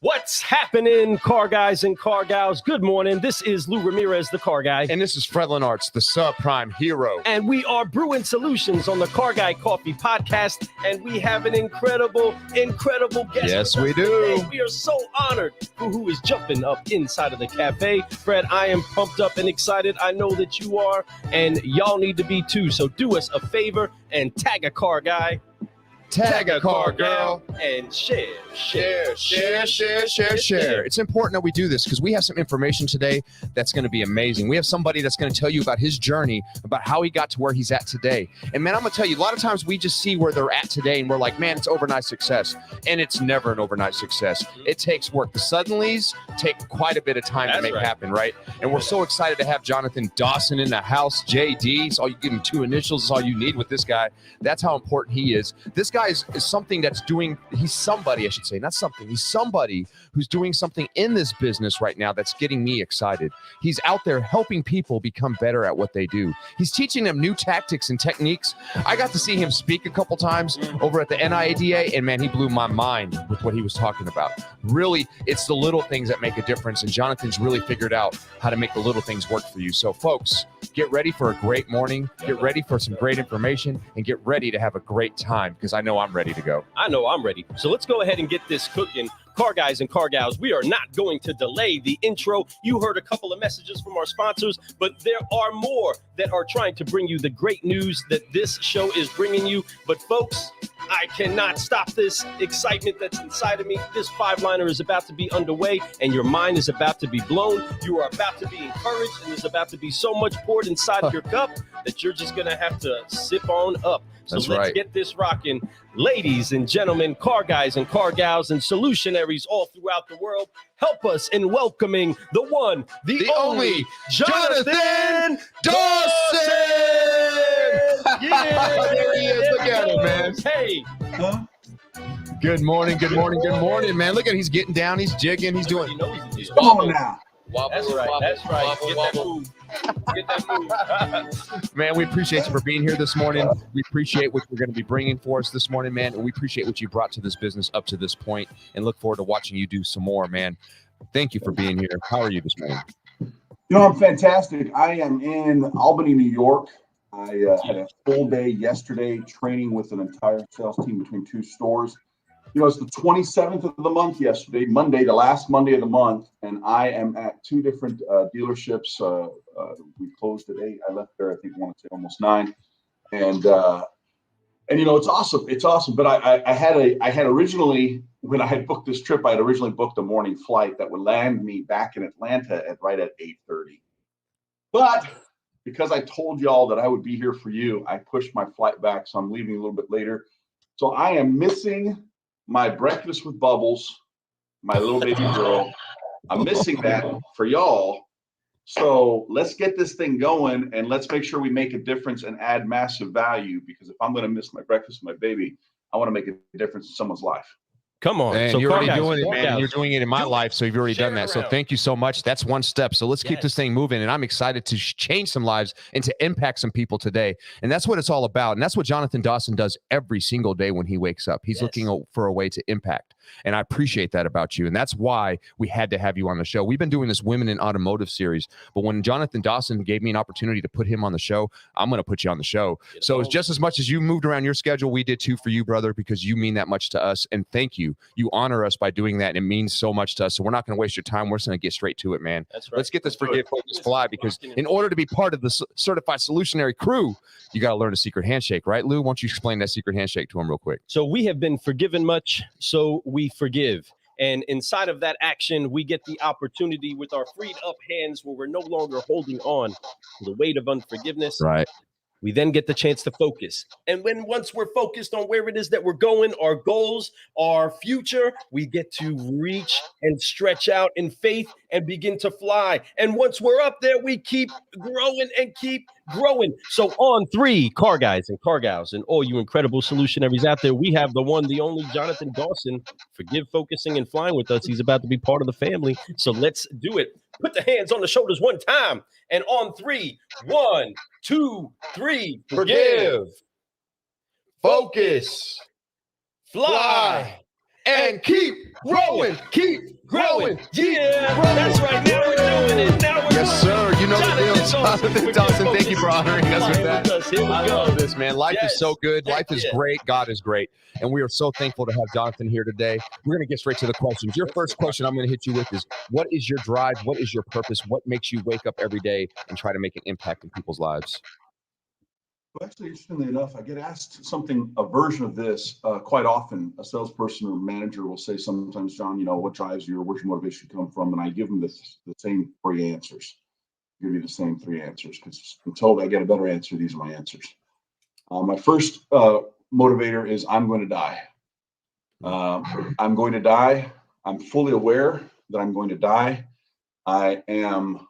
What's happening, car guys and car gals? Good morning. This is Lou Ramirez, the car guy. And this is Fred Lenartz, the subprime hero. And we are Brewing Solutions on the Car Guy Coffee podcast. And we have an incredible guest. Yes, we do. Today. We are so honored for who is jumping up inside of the cafe. Fred, I am pumped up and excited. I know that you are. And y'all need to be too. So do us a favor and tag a car guy. Tag a car girl. And share. It's important that we do this because we have some information today that's going to be amazing. We have somebody that's going to tell you about his journey, about how he got to where he's at today. And man, I'm going to tell you, a lot of times we just see where they're at today and we're like, man, it's overnight success. And it's never an overnight success. It takes work. The suddenlies take quite a bit of time to make happen, right? And we're so excited to have Jonathan Dawson in the house, JD. So you give him two initials is all you need with this guy. That's how important he is. This guy is something that's doing, he's somebody, I should say, not something. He's somebody who's doing something in this business right now that's getting me excited. He's out there helping people become better at what they do. He's teaching them new tactics and techniques. I got to see him speak a couple times over at the NIADA, and man, he blew my mind with what he was talking about. Really, it's the little things that make a difference, and Jonathan's really figured out how to make the little things work for you. So folks, get ready for a great morning, get ready for some great information, and get ready to have a great time because I know I'm ready to go. I know I'm ready. So let's go ahead and get this cooking. Car guys and car gals, we are not going to delay the intro. You heard a couple of messages from our sponsors, but there are more that are trying to bring you the great news that this show is bringing you. But folks, I cannot stop this excitement that's inside of me. This five-liner is about to be underway, and your mind is about to be blown. You are about to be encouraged, and there's about to be so much poured inside of your cup that you're just going to have to sip on up. So let's get this rocking. Ladies and gentlemen, car guys and car gals and solutionaries all throughout the world, help us in welcoming the one, the only, Jonathan Dawson! Yeah! There he is. Look at him, man. Hey! Good morning, man. Look at him. He's getting down. He's jigging. He's doing. Come on now. That's right. Get that move. Man, we appreciate you for being here this morning. We appreciate what you're going to be bringing for us this morning, man. And we appreciate what you brought to this business up to this point and look forward to watching you do some more, man. Thank you for being here. How are you this morning? You know, I'm fantastic. I am in Albany, New York. I had a full day yesterday training with an entire sales team between two stores. You know, it's the 27th of the month yesterday, Monday, the last Monday of the month, and I am at two different dealerships. We closed at 8. I left there, I think, I want to say almost 9. And you know, it's awesome. It's awesome. But I had originally, when I had booked this trip, I had originally booked a morning flight that would land me back in Atlanta at right at 8:30. But because I told y'all that I would be here for you, I pushed my flight back, so I'm leaving a little bit later. So I am missing my breakfast with Bubbles, my little baby girl. I'm missing that for y'all. So let's get this thing going and let's make sure we make a difference and add massive value, because if I'm going to miss my breakfast with my baby, I want to make a difference in someone's life. Come on. And so you're already doing it, man. You're doing it in my life, so you've already done that. So thank you so much. That's one step. So let's keep this thing moving, and I'm excited to change some lives and to impact some people today. And that's what it's all about. And that's what Jonathan Dawson does every single day when he wakes up. He's looking for a way to impact. And I appreciate that about you. And that's why we had to have you on the show. We've been doing this Women in Automotive series, but when Jonathan Dawson gave me an opportunity to put him on the show, I'm going to put you on the show. So it's just as much as you moved around your schedule, we did too for you, brother, because you mean that much to us. And thank you. You honor us by doing that. And it means so much to us. So we're not going to waste your time. We're just going to get straight to it, man. That's right. Let's get this Forgive, Focus, Fly, because in order to be part of the certified solutionary crew, you got to learn a secret handshake, right, Lou? Why don't you explain that secret handshake to him real quick? So we have been forgiven much, so we forgive. And inside of that action, we get the opportunity with our freed up hands where we're no longer holding on to the weight of unforgiveness. Right. We then get the chance to focus. And once we're focused on where it is that we're going, our goals, our future, we get to reach and stretch out in faith and begin to fly. And once we're up there, we keep growing and keep growing. So on 3, car guys and car gals and all you incredible solutionaries out there, we have the one, the only Jonathan Dawson. Forgive, focusing, and flying with us. He's about to be part of the family. So let's do it. Put the hands on the shoulders one time. And on 3, 1, 2, 3. Forgive, focus, fly, and keep growing, keep growing. Yeah, that's right. Now we're doing it. Now we're Yes, sir. You know the deal. Jonathan Dawson, thank you for honoring us with that. Here we I go. love this, man. Life is so good. Heck Life is yeah. great. God is great. And we are so thankful to have Jonathan here today. We're going to get straight to the questions. Your first question I'm going to hit you with is, what is your drive? What is your purpose? What makes you wake up every day and try to make an impact in people's lives? Well, actually, interestingly enough, I get asked a version of this quite often. A salesperson or manager will say sometimes, John, what drives you or where's your motivation come from? And I give them the same three answers. Give you the same three answers because until I get a better answer, these are my answers. My first motivator is I'm going to die. I'm going to die. I'm fully aware that I'm going to die. I am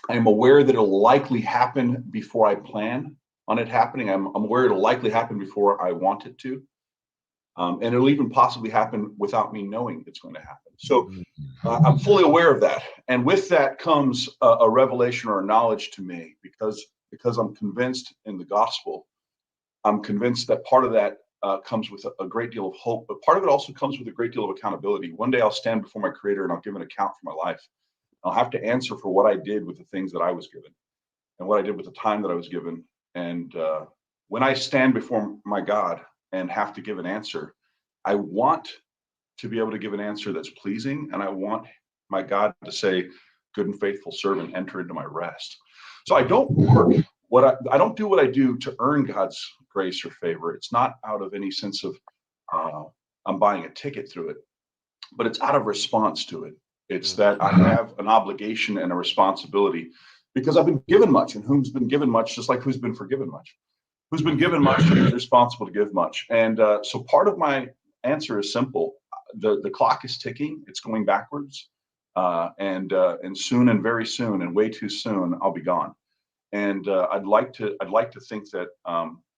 aware that it'll likely happen before I plan on it happening. I'm aware it'll likely happen before I want it to. And it'll even possibly happen without me knowing it's going to happen. So I'm fully aware of that. And with that comes a revelation or a knowledge to me because I'm convinced in the gospel. I'm convinced that part of that comes with a great deal of hope, but part of it also comes with a great deal of accountability. One day I'll stand before my Creator and I'll give an account for my life. I'll have to answer for what I did with the things that I was given and what I did with the time that I was given. And when I stand before my God and have to give an answer, I want to be able to give an answer that's pleasing. And I want my God to say, good and faithful servant, enter into my rest. So I don't work I don't do what I do to earn God's grace or favor. It's not out of any sense of I'm buying a ticket through it, but it's out of response to it. It's that I have an obligation and a responsibility because I've been given much, and whom's been given much, just like who's been forgiven much. Who's been given much is responsible to give much. And so part of my answer is simple. The clock is ticking. It's going backwards. And soon and very soon and way too soon, I'll be gone. And I'd like to think that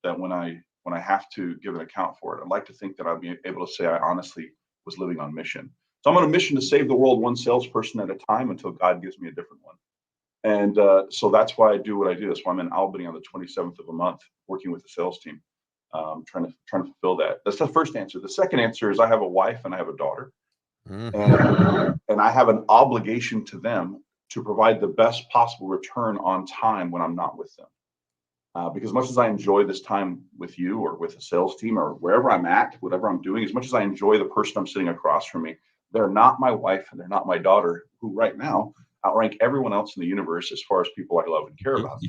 that when I have to give an account for it, I'd like to think that I'll be able to say I honestly was living on mission. So I'm on a mission to save the world one salesperson at a time until God gives me a different one. And so that's why I do what I do. That's why I'm in Albany on the 27th of a month, working with the sales team, trying to fulfill that. That's the first answer. The second answer is I have a wife and I have a daughter, and I have an obligation to them to provide the best possible return on time when I'm not with them. Because as much as I enjoy this time with you or with a sales team or wherever I'm at, whatever I'm doing, as much as I enjoy the person I'm sitting across from me, they're not my wife and they're not my daughter, who right now outrank everyone else in the universe as far as people I love and care about.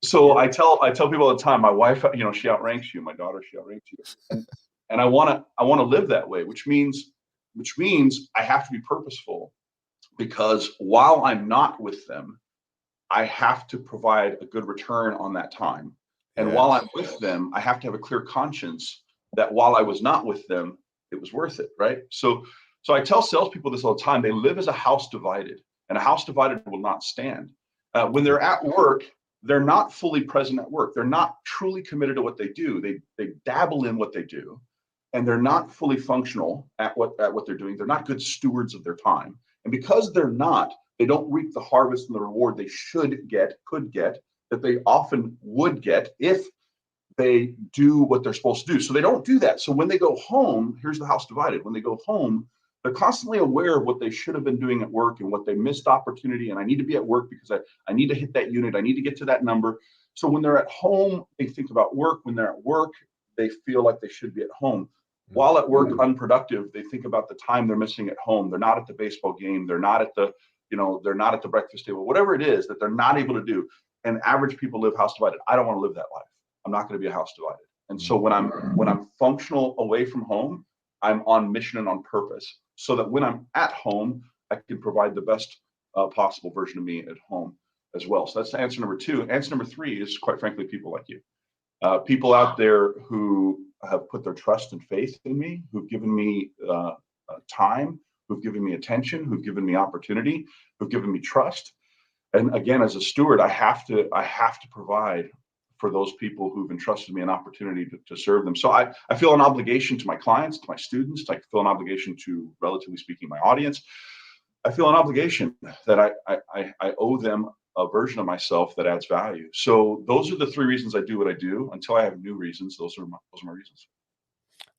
So I tell people all the time, my wife, she outranks you, my daughter, she outranks you, and I want to live that way, which means I have to be purposeful, because while I'm not with them, I have to provide a good return on that time. And while I'm with them, I have to have a clear conscience that while I was not with them, it was worth it, right? So I tell salespeople this all the time. They live as a house divided, and a house divided will not stand. When they're at work, they're not fully present at work. They're not truly committed to what they do. They dabble in what they do, and they're not fully functional at what they're doing. They're not good stewards of their time. And because they're not, they don't reap the harvest and the reward they could get, that they often would get if they do what they're supposed to do. So they don't do that. So when they go home, here's the house divided. When they go home, they're constantly aware of what they should have been doing at work and what they missed opportunity. And I need to be at work because I need to hit that unit. I need to get to that number. So when they're at home, they think about work. When they're at work, they feel like they should be at home. While at work, unproductive, they think about the time they're missing at home. They're not at the baseball game. They're not at the breakfast table, whatever it is that they're not able to do. And average people live house divided. I don't want to live that life. I'm not going to be a house divided. And so when I'm functional away from home, I'm on mission and on purpose, so that when I'm at home, I can provide the best possible version of me at home as well. So that's answer number two. Answer number three is, quite frankly, people like you. People out there who have put their trust and faith in me, who've given me time, who've given me attention, who've given me opportunity, who've given me trust. And again, as a steward, I have to provide for those people who've entrusted me an opportunity to serve them. So I feel an obligation to my clients, to my students. I feel an obligation to, relatively speaking, my audience. I feel an obligation that I owe them a version of myself that adds value. So those are the three reasons I do what I do. Until I have new reasons, those are my reasons.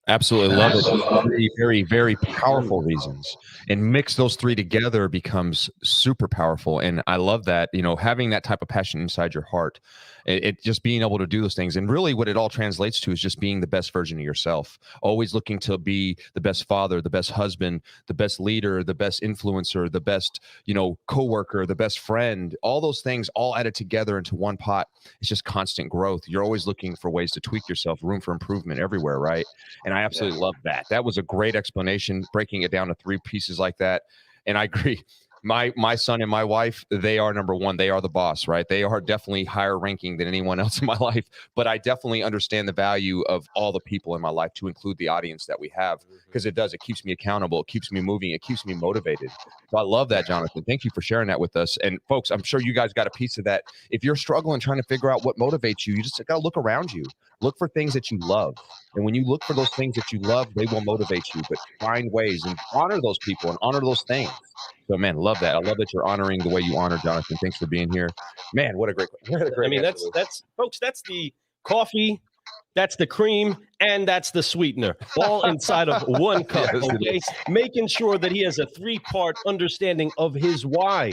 Absolutely love it. Very, very, very powerful reasons. And mix those three together becomes super powerful. And I love that, having that type of passion inside your heart, it just being able to do those things. And really what it all translates to is just being the best version of yourself, always looking to be the best father, the best husband, the best leader, the best influencer, the best, coworker, the best friend, all those things all added together into one pot. It's just constant growth. You're always looking for ways to tweak yourself, room for improvement everywhere, right? And I absolutely love that. That was a great explanation, breaking it down to three pieces like that. And I agree. My son and my wife, they are number one. They are the boss, right? They are definitely higher ranking than anyone else in my life. But I definitely understand the value of all the people in my life, to include the audience that we have, because it does. It keeps me accountable. It keeps me moving. It keeps me motivated. So I love that, Jonathan. Thank you for sharing that with us. And folks, I'm sure you guys got a piece of that. If you're struggling trying to figure out what motivates you, you just got to look around you. Look for things that you love. And when you look for those things that you love, they will motivate you. But find ways and honor those people and honor those things. So, man, love that. I love that you're honoring the way you honor Jonathan. Thanks for being here. Man, what a great I mean, that's folks, that's the coffee, that's the cream, and that's the sweetener, all inside of one cup. Yes, it Okay, is. making sure that he has a 3-part understanding of his why.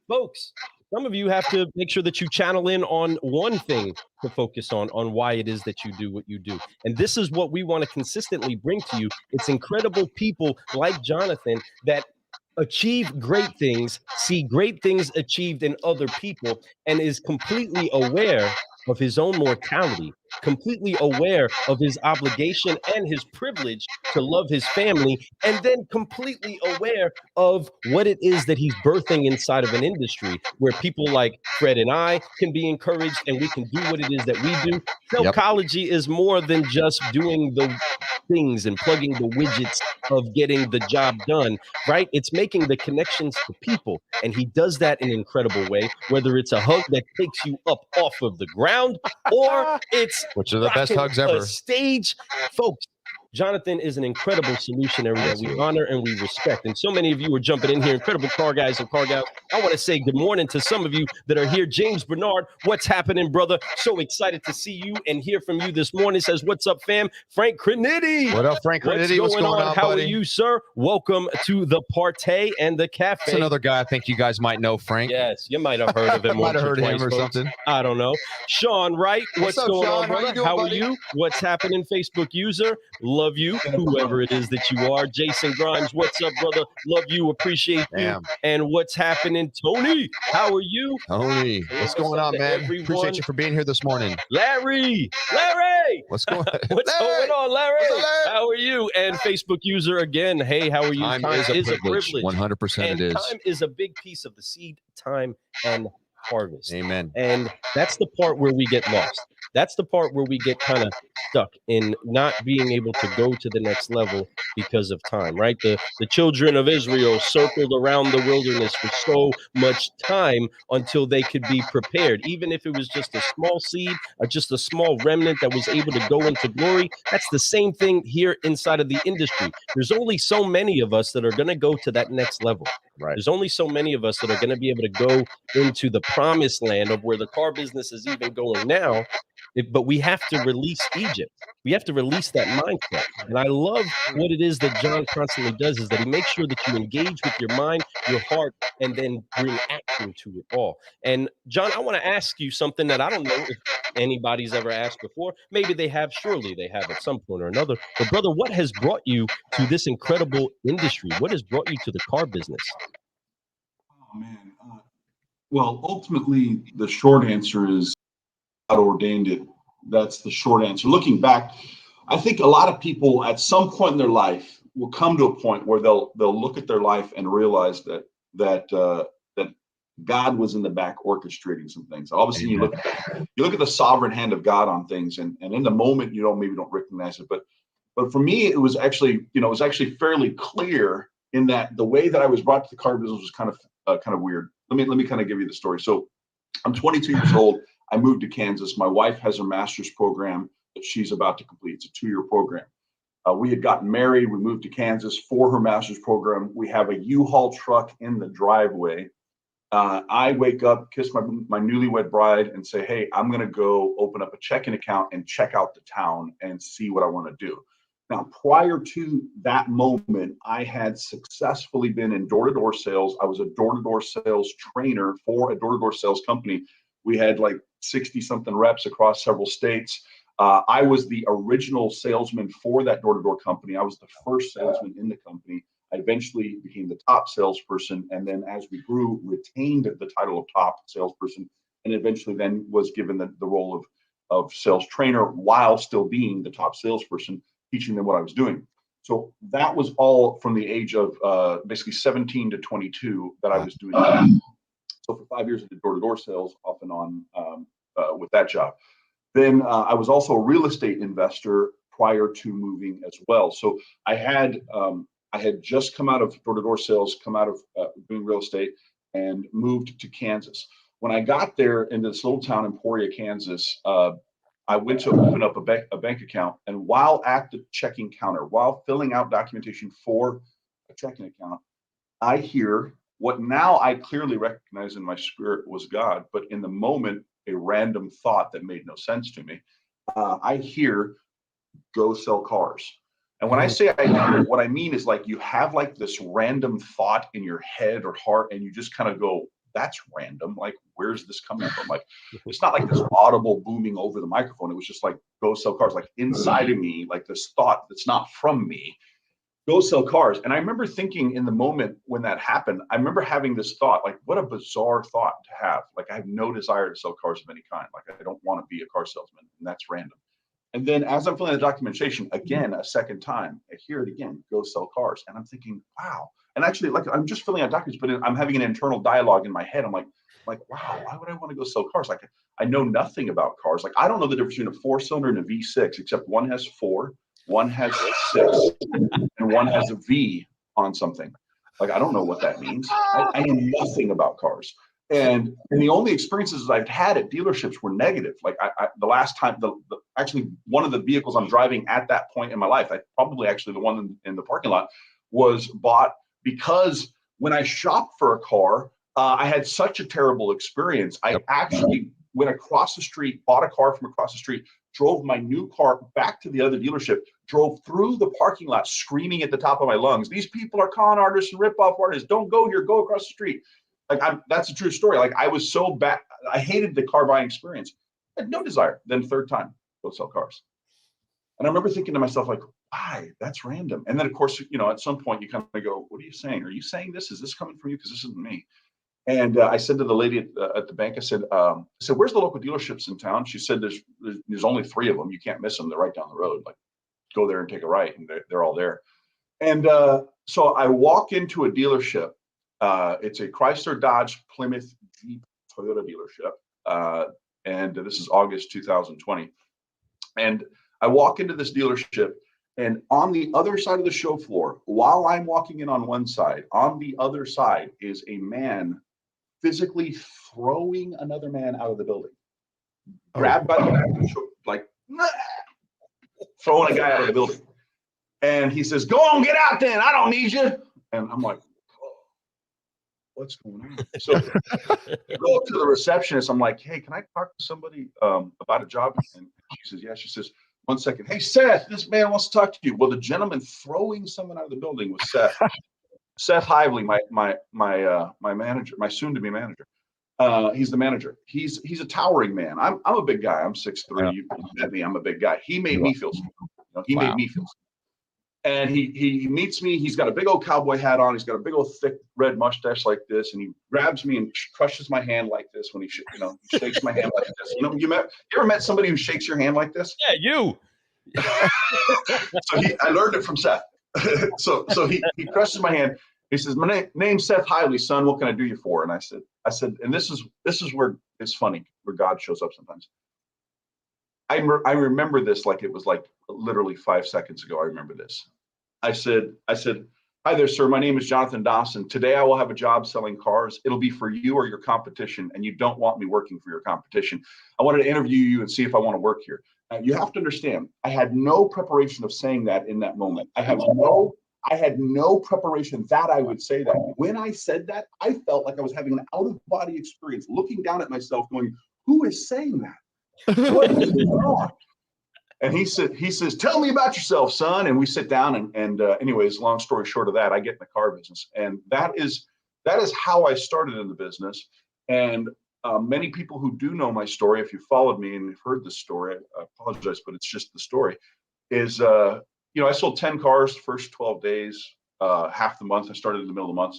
Folks, some of you have to make sure that you channel in on one thing to focus on why it is that you do what you do. And this is what we want to consistently bring to you. It's incredible people like Jonathan that achieve great things, see great things achieved in other people, and is completely aware of his own mortality, completely aware of his obligation and his privilege to love his family, and then completely aware of what it is that he's birthing inside of an industry where people like Fred and I can be encouraged and we can do what it is that we do. Yep. Sellchology is more than just doing the things and plugging the widgets of getting the job done, right? It's making the connections to people. And he does that in an incredible way, whether it's a hug that takes you up off of the ground or it's Which are the best rocking hugs a ever. stage. Folks, Jonathan is an incredible solutionary that we honor and we respect. And so many of you are jumping in here, incredible car guys and car gals. I want to say good morning to some of you that are here. James Bernard, what's happening, brother? So excited to see you and hear from you this morning. Says, what's up, fam? Frank Crinity. What up, Frank Crinity? What's going on? How buddy? are you, sir? Welcome to the Partay and the Cafe. That's another guy I think you guys might know, Frank. Yes, you might have heard of him. Might have heard of him or folks. something. I don't know. Sean Wright, what's up, going Sean? on, brother? How are you? What's happening, Facebook user? Love you, whoever it is that you are. Jason Grimes, what's up, brother? Love you, appreciate you. Damn. And what's happening, Tony? How are you? Tony, what's going on, man? everyone? Appreciate you for being here this morning. Larry, What's going on? what's going on, Larry? What's up, Larry? How are you? And Facebook user again, hey, how are you? Time is a privilege. 100% And it is. time is a big piece of the seed time and harvest. Amen. And that's the part where we get lost. That's the part where we get kind of stuck in not being able to go to the next level because of time, right? The children of Israel circled around the wilderness for so much time until they could be prepared. Even if it was just a small seed or just a small remnant that was able to go into glory, that's the same thing here inside of the industry. There's only so many of us that are going to go to that next level. Right. There's only so many of us that are going to be able to go into the promised land of where the car business is even going now. But we have to release Egypt. We have to release that mindset. And I love what it is that John constantly does is that he makes sure that you engage with your mind, your heart, and then bring action to it all. And John, I want to ask you something that I don't know if anybody's ever asked before. Maybe they have. Surely they have at some point or another. But brother, what has brought you to this incredible industry? What has brought you to the car business? Oh, man. Well, ultimately, the short answer is God ordained it. That's the short answer. Looking back, I think a lot of people at some point in their life will come to a point where they'll look at their life and realize that God was in the back orchestrating some things. Obviously, you look at the sovereign hand of God on things, and in the moment you maybe don't recognize it, but for me it was actually fairly clear in that the way that I was brought to the car business was kind of weird. Let me kind of give you the story. So I'm 22 years old. I moved to Kansas. My wife has her master's program that she's about to complete. It's a 2-year program. We had gotten married. We moved to Kansas for her master's program. We have a U-Haul truck in the driveway. I wake up, kiss my newlywed bride, and say, "Hey, I'm going to go open up a checking account and check out the town and see what I want to do." Now, prior to that moment, I had successfully been in door-to-door sales. I was a door-to-door sales trainer for a door-to-door sales company. We had like 60-something reps across several states. I was the original salesman for that door-to-door company. I was the first salesman in the company. I eventually became the top salesperson, and then as we grew, retained the title of top salesperson, and eventually then was given the role of sales trainer while still being the top salesperson, teaching them what I was doing. So that was all from the age of basically 17 to 22 that I was doing that. So for 5 years, I did door-to-door sales off and on with that job. Then I was also a real estate investor prior to moving as well. So I had just come out of door-to-door sales, come out of doing real estate, and moved to Kansas. When I got there into this little town, Emporia, Kansas, I went to open up a bank account, and while at the checking counter, while filling out documentation for a checking account, I hear what now I clearly recognize in my spirit was God, but in the moment, a random thought that made no sense to me. I hear, "Go sell cars." And when I say I hear, what I mean is like you have like this random thought in your head or heart, and you just kind of go, "That's random. Like, where's this coming from?" Like, it's not like this audible booming over the microphone. It was just like, "Go sell cars." Like inside of me, like this thought that's not from me, "Go sell cars." And I remember thinking in the moment when that happened, I remember having this thought, like, what a bizarre thought to have. Like, I have no desire to sell cars of any kind. Like, I don't want to be a car salesman, and that's random. And then as I'm filling the documentation again, a second time, I hear it again, "Go sell cars." And I'm thinking, wow. And actually, like, I'm just filling out documents, but I'm having an internal dialogue in my head. I'm like, wow, why would I want to go sell cars? Like, I know nothing about cars. Like, I don't know the difference between a 4-cylinder and a V6, except one has 4, one has 6, and one has a V on something. Like, I don't know what that means. I know nothing about cars. And the only experiences I've had at dealerships were negative. Like the last time, actually one of the vehicles I'm driving at that point in my life, probably actually the one in the parking lot, was bought because when I shopped for a car, I had such a terrible experience. I actually went across the street, bought a car from across the street, drove my new car back to the other dealership, drove through the parking lot screaming at the top of my lungs, "These people are con artists and rip-off artists. Don't go here, go across the street." Like, that's a true story. Like, I was so bad. I hated the car buying experience. I had no desire. Then third time, go sell cars. And I remember thinking to myself, like, why? That's random. And then, of course, at some point you kind of go, "What are you saying? Are you saying this? Is this coming from you? Because this isn't me." And I said to the lady at the bank, I said, "Where's the local dealerships in town?" She said, there's only 3 of them. You can't miss them. They're right down the road. Like, go there and take a right, and they're all there. And so I walk into a dealership. It's a Chrysler, Dodge, Plymouth, Jeep, Toyota dealership. And this is August 2020. And I walk into this dealership, and on the other side of the show floor, while I'm walking in on one side, on the other side is a man physically throwing another man out of the building. Grabbed by the back of the show, like, throwing a guy out of the building. And he says, "Go on, get out then. I don't need you." And I'm like, what's going on? So I go up to the receptionist. I'm like, "Hey, can I talk to somebody about a job?" And she says, "Yeah." She says, "1 second. Hey, Seth, this man wants to talk to you." Well, the gentleman throwing someone out of the building was Seth. Seth Hively, my manager, my soon-to-be manager. He's the manager. He's a towering man. I'm a big guy. I'm 6'3". You met me. I'm a big guy. He made me feel small. He made me feel small. And he meets me. He's got a big old cowboy hat on. He's got a big old thick red mustache like this, and he grabs me and crushes my hand like this when he shakes my hand like this. You ever met somebody who shakes your hand like this? Yeah, you. So I learned it from Seth. so he crushes my hand. He says, "My name's Seth Hively, son. What can I do you for?" And I said, and this is where it's funny, where God shows up sometimes. I remember this like it was like literally 5 seconds ago. I remember this. I said, "Hi there, sir. My name is Jonathan Dawson. Today I will have a job selling cars. It'll be for you or your competition, and you don't want me working for your competition. I wanted to interview you and see if I want to work here." Now, you have to understand, I had no preparation of saying that in that moment. I had no preparation that I would say that. When I said that, I felt like I was having an out-of-body experience, looking down at myself going, "Who is saying that? What is going on?" And he says, tell me about yourself, son. And we sit down and anyways, long story short of that, I get in the car business. And that is how I started in the business. And many people who do know my story, if you followed me and you've heard this story, I apologize, but it's just the story, is, I sold 10 cars the first 12 days, half the month. I started in the middle of the month,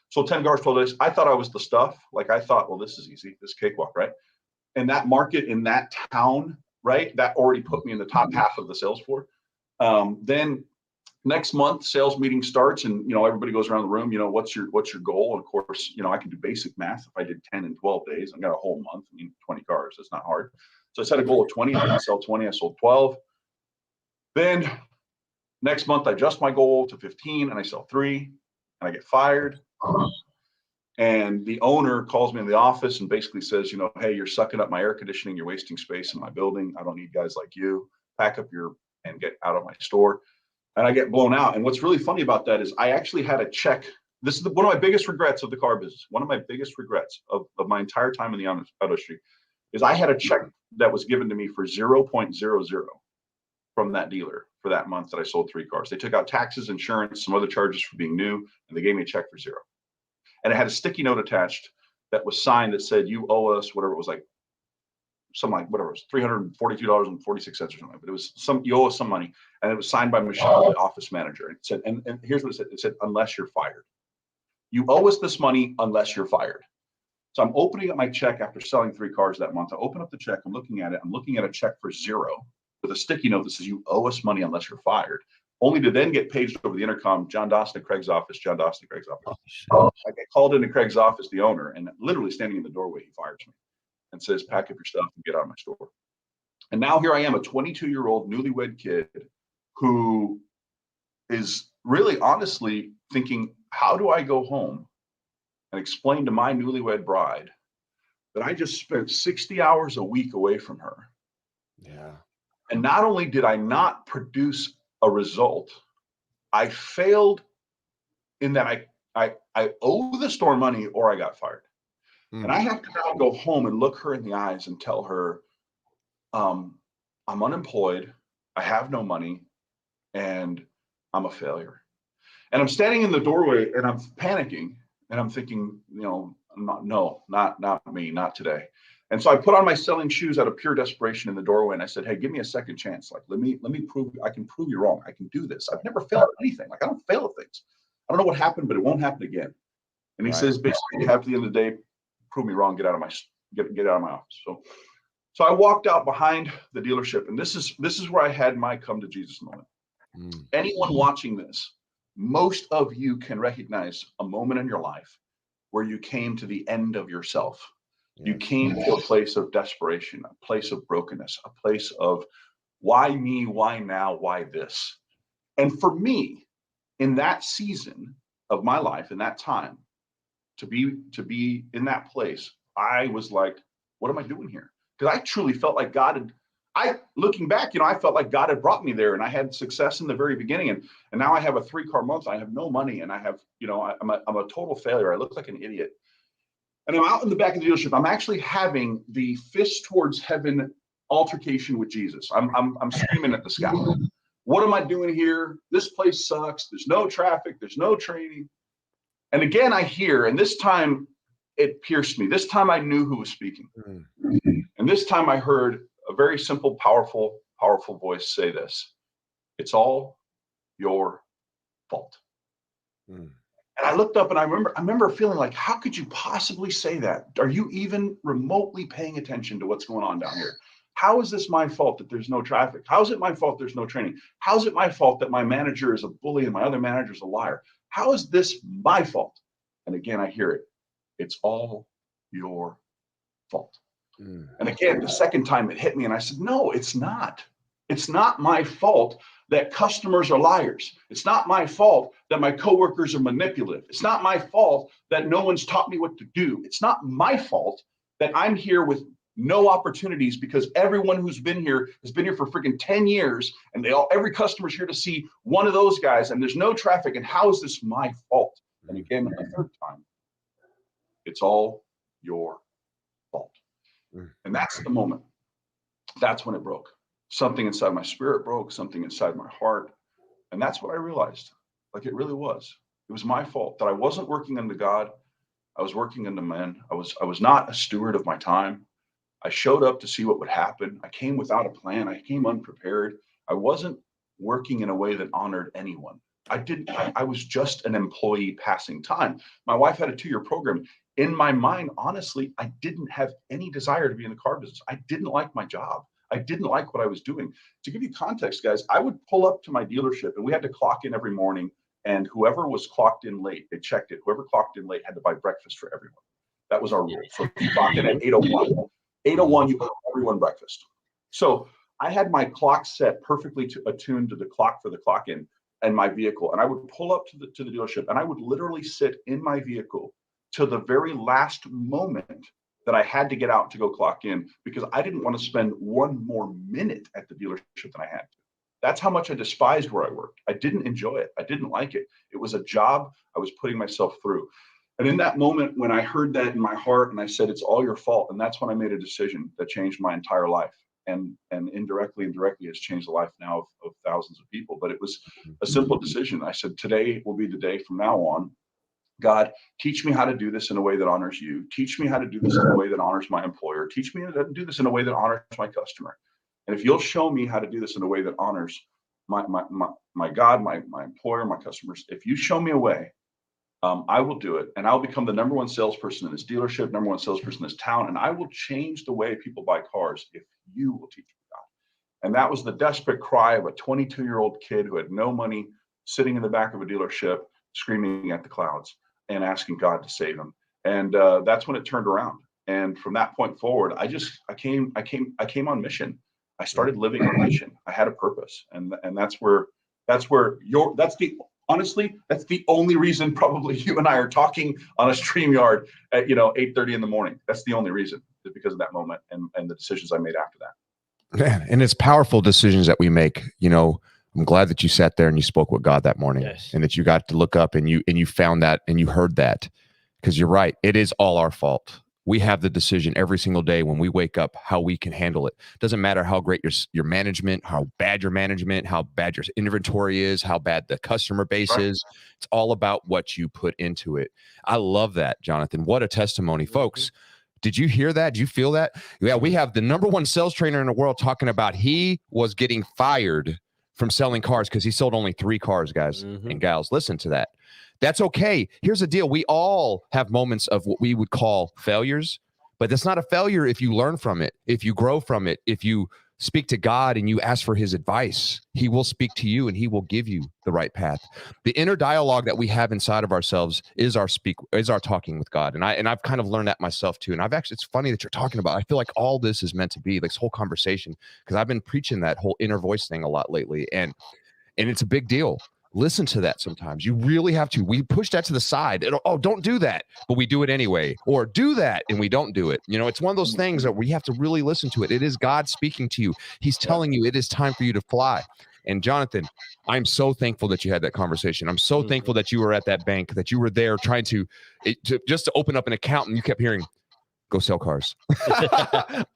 sold 10 cars, 12 days. I thought I was the stuff. Like I thought, well, this is easy, this cakewalk, right? And that market in that town, right, that already put me in the top half of the sales floor. Then next month, sales meeting starts, and everybody goes around the room. What's your goal? And of course, I can do basic math. If I did 10 in 12 days, I got a whole month. 20 cars. That's not hard. So I set a goal of 20. I didn't sell 20. I sold 12. Then next month, I adjust my goal to 15, and I sell 3, and I get fired. And the owner calls me in the office and basically says, hey, you're sucking up my air conditioning. You're wasting space in my building. I don't need guys like you. Pack up and get out of my store. And I get blown out. And what's really funny about that is I actually had a check. This is one of my biggest regrets of the car business. One of my biggest regrets of my entire time in the auto industry is I had a check that was given to me for 0.00 from that dealer for that month that I sold 3 cars. They took out taxes, insurance, some other charges for being new, and they gave me a check for 0. And it had a sticky note attached that was signed that said, you owe us whatever it was, like something like whatever it was, $342.46 or something. But it was you owe us some money. And it was signed by Michelle, the office manager. It said, and here's what it said. It said, unless you're fired. You owe us this money unless you're fired. So I'm opening up my check after selling 3 cars that month. I open up the check. I'm looking at it. I'm looking at a check for 0 with a sticky note that says, you owe us money unless you're fired. Only to then get paged over the intercom, John Dawson at Craig's office, John Dawson at Craig's office. I get called into Craig's office, the owner, and literally standing in the doorway, he fires me and says, pack up your stuff and get out of my store. And now here I am, a 22-year-old newlywed kid who is really honestly thinking, how do I go home and explain to my newlywed bride that I just spent 60 hours a week away from her? Yeah. And not only did I not produce a result, I failed in that I owe the store money or I got fired. And I have to now go home and look her in the eyes and tell her, I'm unemployed, I have no money, and I'm a failure. And I'm standing in the doorway and I'm panicking and I'm thinking, not me, not today. And so I put on my selling shoes out of pure desperation in the doorway and I said, hey, give me a second chance. Like, let me prove, I can prove you wrong. I can do this. I've never failed at anything. Like, I don't fail at things. I don't know what happened, but it won't happen again. And he says, basically, you have to the end of the day, prove me wrong, get out of my office. So I walked out behind the dealership, and this is where I had my come to Jesus moment. Anyone watching this, most of you can recognize a moment in your life where you came to the end of yourself. You came to a place of desperation, a place of brokenness, a place of why me, why now, why this? And for me, in that season of my life, in that time, to be in that place, I was like, what am I doing here? Because I truly felt like looking back, I felt like God had brought me there, and I had success in the very beginning, and now I have a 3-car month. I have no money, and I have, I'm a total failure. I look like an idiot. And I'm out in the back of the dealership. I'm actually having the fist towards heaven altercation with Jesus. I'm screaming at the sky. What am I doing here? This place sucks. There's no traffic. There's no training. And again, I hear, and this time it pierced me. This time I knew who was speaking. And this time I heard a very simple, powerful voice say this: it's all your fault. And I looked up and I remember feeling like, how could you possibly say that? Are you even remotely paying attention to what's going on down here? How is this my fault that there's no traffic? How is it my fault there's no training? How is it my fault that my manager is a bully and my other manager is a liar? How is this my fault? And again, I hear it. It's all your fault. And again, the second time it hit me and I said, no, it's not. It's not my fault that customers are liars. It's not my fault that my coworkers are manipulative. It's not my fault that no one's taught me what to do. It's not my fault that I'm here with no opportunities because everyone who's been here has been here for freaking 10 years and every customer's here to see one of those guys and there's no traffic. And how is this my fault? And again, the third time, it's all your fault. And that's the moment. That's when it broke. something inside my spirit broke, something inside my heart. And that's what I realized. Like, it really was. It was my fault that I wasn't working unto God. I was working unto men. I was not a steward of my time. I showed up to see what would happen. I came without a plan. I came unprepared. I wasn't working in a way that honored anyone. I was just an employee passing time. My wife had a 2-year program. In my mind, honestly, I didn't have any desire to be in the car business. I didn't like my job. I didn't like what I was doing. To give you context, guys, I would pull up to my dealership and we had to clock in every morning. And whoever was clocked in late, they checked it. Whoever clocked in late had to buy breakfast for everyone. That was our rule. So if you clocked in at 8:01, 8:01, you owe everyone breakfast. So I had my clock set perfectly attuned to the clock for the clock in and my vehicle. And I would pull up to the dealership and I would literally sit in my vehicle till the very last moment that I had to get out to go clock in, because I didn't want to spend one more minute at the dealership than I had to. That's how much I despised where I worked. I didn't enjoy it. I didn't like it. It was a job I was putting myself through. And in that moment, when I heard that in my heart and I said, it's all your fault. And that's when I made a decision that changed my entire life. And indirectly and directly has changed the life now of thousands of people. But it was a simple decision. I said, today will be the day from now on. God, teach me how to do this in a way that honors you. Teach me how to do this in a way that honors my employer. Teach me how to do this in a way that honors my customer. And if you'll show me how to do this in a way that honors my God, my employer, my customers, if you show me a way, I will do it. And I'll become the number one salesperson in this dealership, number one salesperson in this town. And I will change the way people buy cars if you will teach me, God. And that was the desperate cry of a 22-year-old kid who had no money, sitting in the back of a dealership, screaming at the clouds and asking God to save him. And that's when it turned around. And from that point forward, I came on mission. I started living on mission. I had a purpose, and that's the only reason probably you and I are talking on a StreamYard at 8:30 in the morning. That's the only reason, is because of that moment and the decisions I made after that. Man, and it's powerful decisions that we make. I'm glad that you sat there and you spoke with God that morning, yes, and that you got to look up and you found that and you heard that, because you're right. It is all our fault. We have the decision every single day when we wake up how we can handle it. Doesn't matter how great your management, how bad your management, how bad your inventory is, how bad the customer base is. It's all about what you put into it. I love that, Jonathan. What a testimony, folks. Did you hear that? Did you feel that? Yeah, we have the number one sales trainer in the world talking about he was getting fired from selling cars because he sold only 3 cars, guys and gals. Listen to that. That's okay. Here's the deal. We all have moments of what we would call failures, but that's not a failure if you learn from it, if you grow from it, if you speak to God and you ask for his advice. He will speak to you and he will give you the right path. The inner dialogue that we have inside of ourselves is our talking with God. And I've kind of learned that myself too. And it's funny that you're talking about, I feel like all this is meant to be this whole conversation, because I've been preaching that whole inner voice thing a lot lately. And it's a big deal. Listen to that sometimes. You really have to. We push that to the side. Don't do that, but we do it anyway. Or do that and we don't do it. It's one of those things that we have to really listen to it. It is God speaking to you. He's telling you it is time for you to fly. And Jonathan, I'm so thankful that you had that conversation. I'm so thankful that you were at that bank, that you were there trying to open up an account and you kept hearing, go sell cars.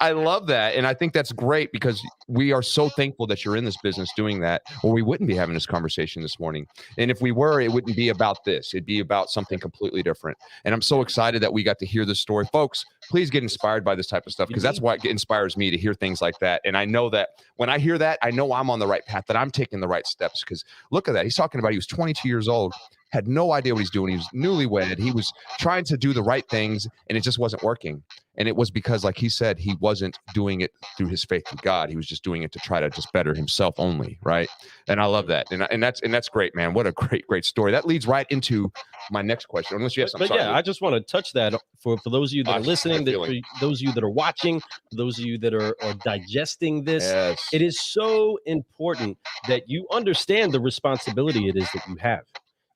I love that. And I think that's great, because we are so thankful that you're in this business doing that, or we wouldn't be having this conversation this morning. And if we were, it wouldn't be about this. It'd be about something completely different. And I'm so excited that we got to hear this story. Folks, please get inspired by this type of stuff, because that's what inspires me, to hear things like that. And I know that when I hear that, I know I'm on the right path, that I'm taking the right steps. Because look at that. He's talking about he was 22 years old, had no idea what he's doing. He was newlywed. He was trying to do the right things, and it just wasn't working. And it was because, like he said, he wasn't doing it through his faith in God. He was just doing it to try to just better himself only, right? And I love that. And that's great, man. What a great story. That leads right into my next question. Unless you have something. But yeah, I just want to touch that for those of you that are listening, for those of you that are watching, for those of you that are digesting this. Yes. It is so important that you understand the responsibility it is that you have.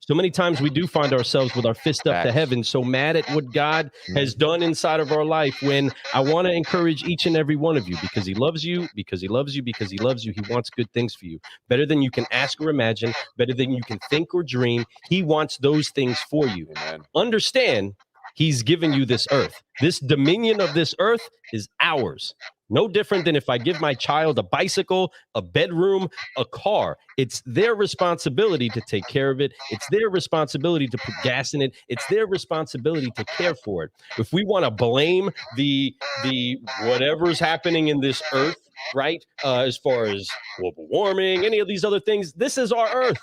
So many times we do find ourselves with our fist up to heaven, so mad at what God has done inside of our life, when I want to encourage each and every one of you, because he loves you, because he loves you, because he loves you. He wants good things for you, better than you can ask or imagine, better than you can think or dream. He wants those things for you. Amen. Understand, he's given you this earth. This dominion of this earth is ours. No different than if I give my child a bicycle, a bedroom, a car. It's their responsibility to take care of it. It's their responsibility to put gas in it. It's their responsibility to care for it. If we want to blame the whatever's happening in this earth, right? As far as global warming, any of these other things, this is our earth.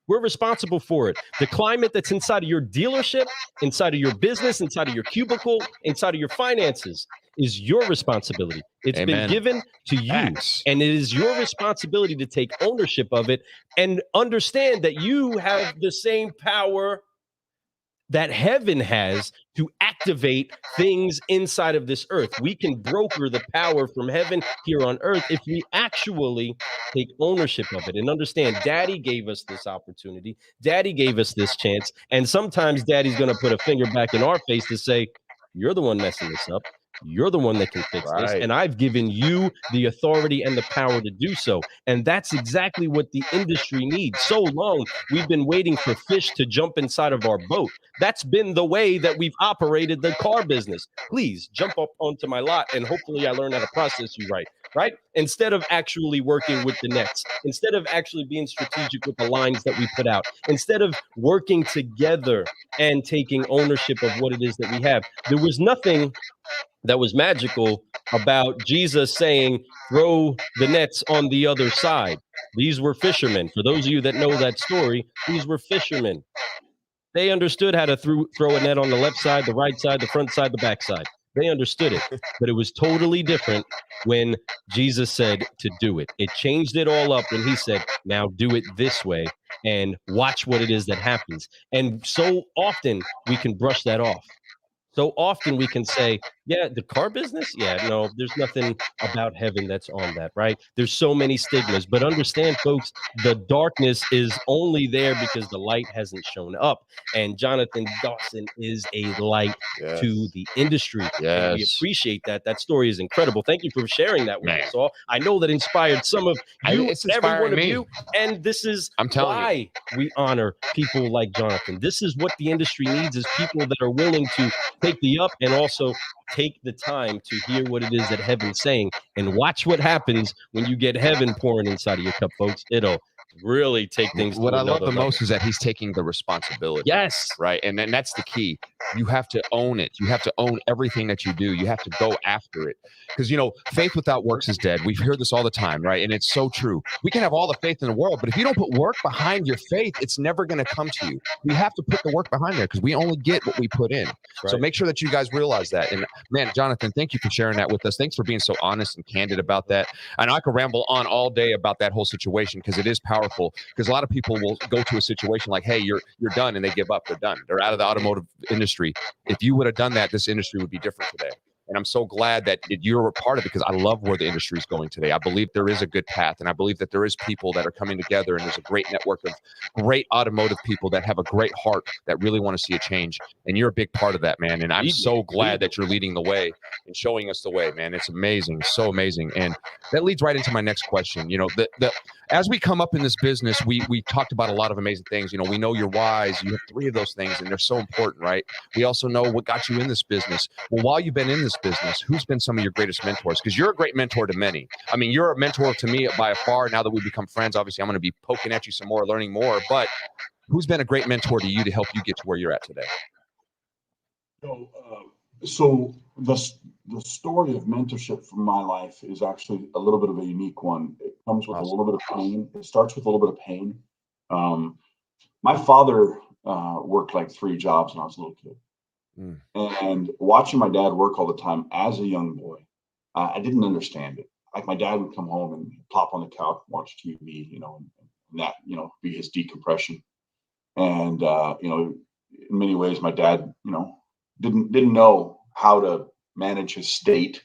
We're responsible for it. The climate that's inside of your dealership, inside of your business, inside of your cubicle, inside of your finances is your responsibility. It's been Amen. given to you. Facts. And it is your responsibility to take ownership of it and understand that you have the same power that heaven has to activate things inside of this earth. We can broker the power from heaven here on earth if we actually take ownership of it and understand daddy gave us this opportunity. Daddy gave us this chance. And sometimes daddy's going to put a finger back in our face to say, you're the one messing this up. You're the one that can fix this. Right. And I've given you the authority and the power to do so. And that's exactly what the industry needs. So long, we've been waiting for fish to jump inside of our boat. That's been the way that we've operated the car business. Please jump up onto my lot and hopefully I learn how to process you right? Instead of actually working with the nets, instead of actually being strategic with the lines that we put out, instead of working together and taking ownership of what it is that we have. There was nothing that was magical about Jesus saying, throw the nets on the other side. These were fishermen. For those of you that know that story, these were fishermen. They understood how to throw a net on the left side, the right side, the front side, the back side. They understood it, but it was totally different when Jesus said to do it. It changed it all up when he said, now do it this way and watch what it is that happens. And so often we can brush that off. So often we can say, yeah, the car business, yeah, no, there's nothing about heaven that's on that, right? There's so many stigmas, but understand, folks, the darkness is only there because the light hasn't shown up. And Jonathan Dawson is a light to the industry. And we appreciate that. That story is incredible. Thank you for sharing that with us all. I know that inspired some of you, It's every one of inspiring you. And this is I'm telling why we honor people like Jonathan. This is what the industry needs, is people that are willing to take the up and also take the time to hear what it is that heaven's saying and watch what happens when you get heaven pouring inside of your cup, folks. It'll really take things What to I love another the level. most is that he's taking the responsibility. Yes. Right. And then that's the key. You have to own it. You have to own everything that you do. You have to go after it. Because, faith without works is dead. We hear this all the time, right? And it's so true. We can have all the faith in the world, but if you don't put work behind your faith, it's never going to come to you. We have to put the work behind there because we only get what we put in. Right. So make sure that you guys realize that. And man, Jonathan, thank you for sharing that with us. Thanks for being so honest and candid about that. I know I could ramble on all day about that whole situation because it is powerful. Because a lot of people will go to a situation like, hey, you're done, and they give up. They're done. They're out of the automotive industry. If you would have done that, this industry would be different today. And I'm so glad that you're a part of it because I love where the industry is going today. I believe there is a good path, and I believe that there is people that are coming together, and there's a great network of great automotive people that have a great heart that really want to see a change. And you're a big part of that, man. And I'm so glad that you're leading the way and showing us the way, man. It's amazing, so amazing. And that leads right into my next question. As we come up in this business, we talked about a lot of amazing things. We know your whys. You have 3 of those things, and they're so important, right? We also know what got you in this business. Well, while you've been in this business, who's been some of your greatest mentors? Because you're a great mentor to many. I mean, you're a mentor to me by far. Now that we've become friends, obviously, I'm going to be poking at you some more, learning more. But who's been a great mentor to you to help you get to where you're at today? So the story of mentorship from my life is actually a little bit of a unique one. It comes with a little bit of pain. It starts with a little bit of pain. My father worked like 3 jobs when I was a little kid. And watching my dad work all the time as a young boy, I didn't understand it. Like my dad would come home and plop on the couch and watch TV, and that, be his decompression. And, in many ways, my dad, didn't know how to manage his state.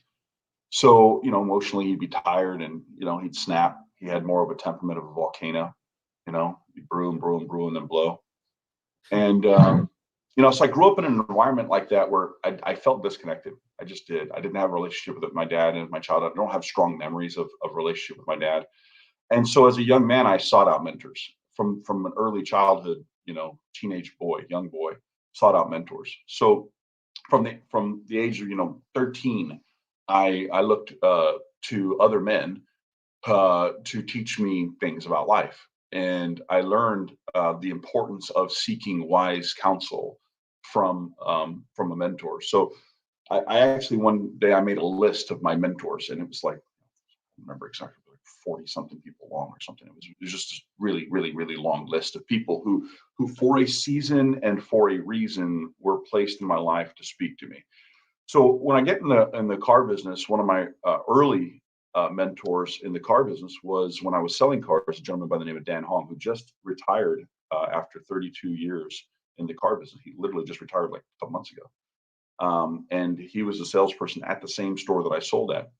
So, emotionally he'd be tired and, he'd snap. He had more of a temperament of a volcano, he'd brew and brew and brew and then blow. And, so I grew up in an environment like that where I felt disconnected. I just did. I didn't have a relationship with my dad and my child. I don't have strong memories of relationship with my dad. And so as a young man, I sought out mentors from an early childhood, teenage boy, young boy, sought out mentors. So from the age of, 13, I looked to other men to teach me things about life. And I learned the importance of seeking wise counsel from a mentor. So I actually one day I made a list of my mentors, and it was like, I don't remember exactly, like 40 something people long or something. It was just a really, really, really long list of people who for a season and for a reason were placed in my life to speak to me. So when I get in the car business, one of my early mentors in the car business was when I was selling cars, a gentleman by the name of Dan Hong, who just retired after 32 years in the car business. He literally just retired like a couple months ago. And he was a salesperson at the same store that I sold at.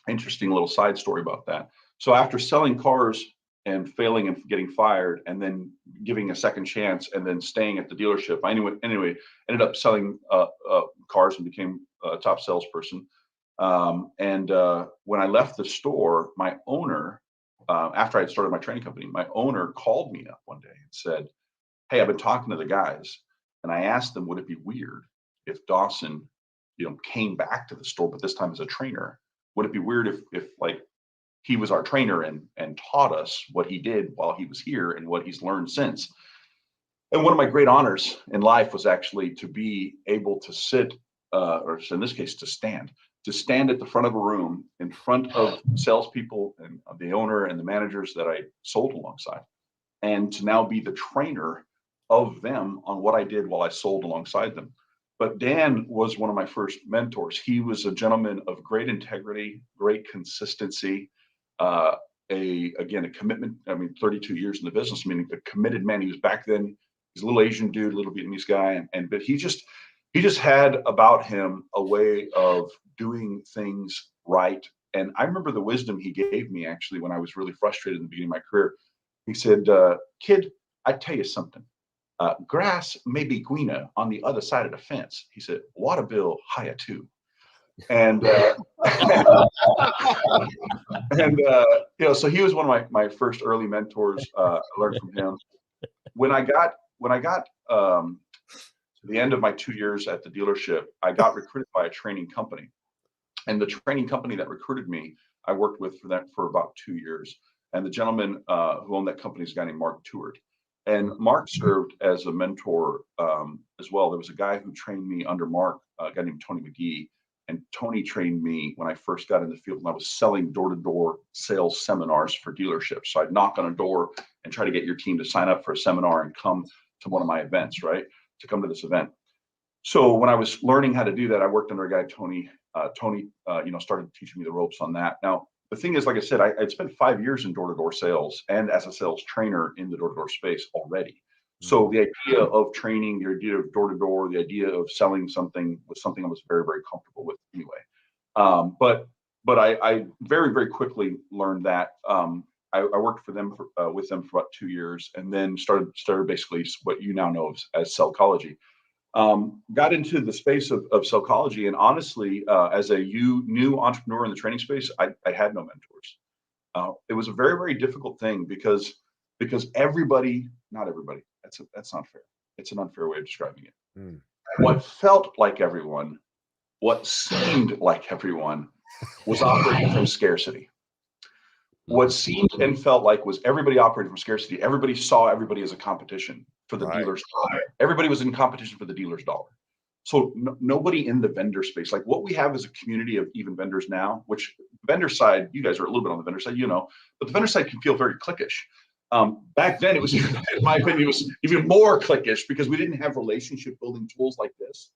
Interesting little side story about that. So after selling cars and failing and getting fired, and then giving a second chance, and then staying at the dealership, I anyway ended up selling cars and became a top salesperson. And when I left the store, my owner, after I had started my training company, my owner called me up one day and said, "Hey, I've been talking to the guys, and I asked them, would it be weird if Dawson, came back to the store, but this time as a trainer? Would it be weird if like he was our trainer and taught us what he did while he was here and what he's learned since?" And one of my great honors in life was actually to be able to sit, or in this case, to stand at the front of a room in front of salespeople and the owner and the managers that I sold alongside, and to now be the trainer of them on what I did while I sold alongside them. But Dan was one of my first mentors. He was a gentleman of great integrity, great consistency, a commitment. I mean, 32 years in the business, meaning a committed man. He was back then. He's a little Asian dude, a little Vietnamese guy, but he just had about him a way of doing things right. And I remember the wisdom he gave me actually when I was really frustrated in the beginning of my career. He said, "Kid, I tell you something. Grass may be greener on the other side of the fence." He said, "Water bill higher too." And so he was one of my first early mentors. I learned from him. When I got to the end of my 2 years at the dealership, I got recruited by a training company, and the training company that recruited me, I worked with for about 2 years. And the gentleman who owned that company is a guy named Mark Tewart. And Mark served as a mentor as well. There was a guy who trained me under Mark, a guy named Tony McGee. And Tony trained me when I first got in the field, and I was selling door-to-door sales seminars for dealerships. So I'd knock on a door and try to get your team to sign up for a seminar and come to one of my events, right? To come to this event. So when I was learning how to do that, I worked under a guy, Tony. Tony, started teaching me the ropes on that. Now, the thing is, like I said, I'd spent 5 years in door-to-door sales and as a sales trainer in the door-to-door space already. So the idea of training, the idea of door-to-door, the idea of selling something was something I was very, very comfortable with anyway. But I very, very quickly learned that. I worked with them for about 2 years, and then started basically what you now know as Sellchology. Got into the space of Sellchology, and honestly, as a new entrepreneur in the training space, I had no mentors. It was a very, very difficult thing because everybody, not everybody, that's not fair. It's an unfair way of describing it. What felt like everyone, what seemed like everyone, was operating from scarcity. What seemed and felt like was everybody operating from scarcity. Everybody saw everybody as a competition for the dealer's dollar. Everybody was in competition for the dealer's dollar. So nobody in the vendor space, like what we have is a community of even vendors now, which vendor side, you guys are a little bit on the vendor side, but the vendor side can feel very cliquish. Back then, it was, in my opinion, it was even more cliquish because we didn't have relationship building tools like this.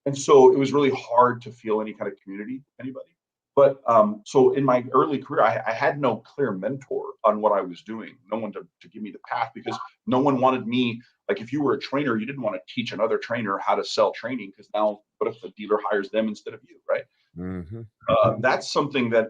And so it was really hard to feel any kind of community with anybody. But so in my early career, I had no clear mentor on what I was doing, no one to give me the path, because no one wanted me. Like if you were a trainer, you didn't want to teach another trainer how to sell training, because now what if the dealer hires them instead of you, right? That's something that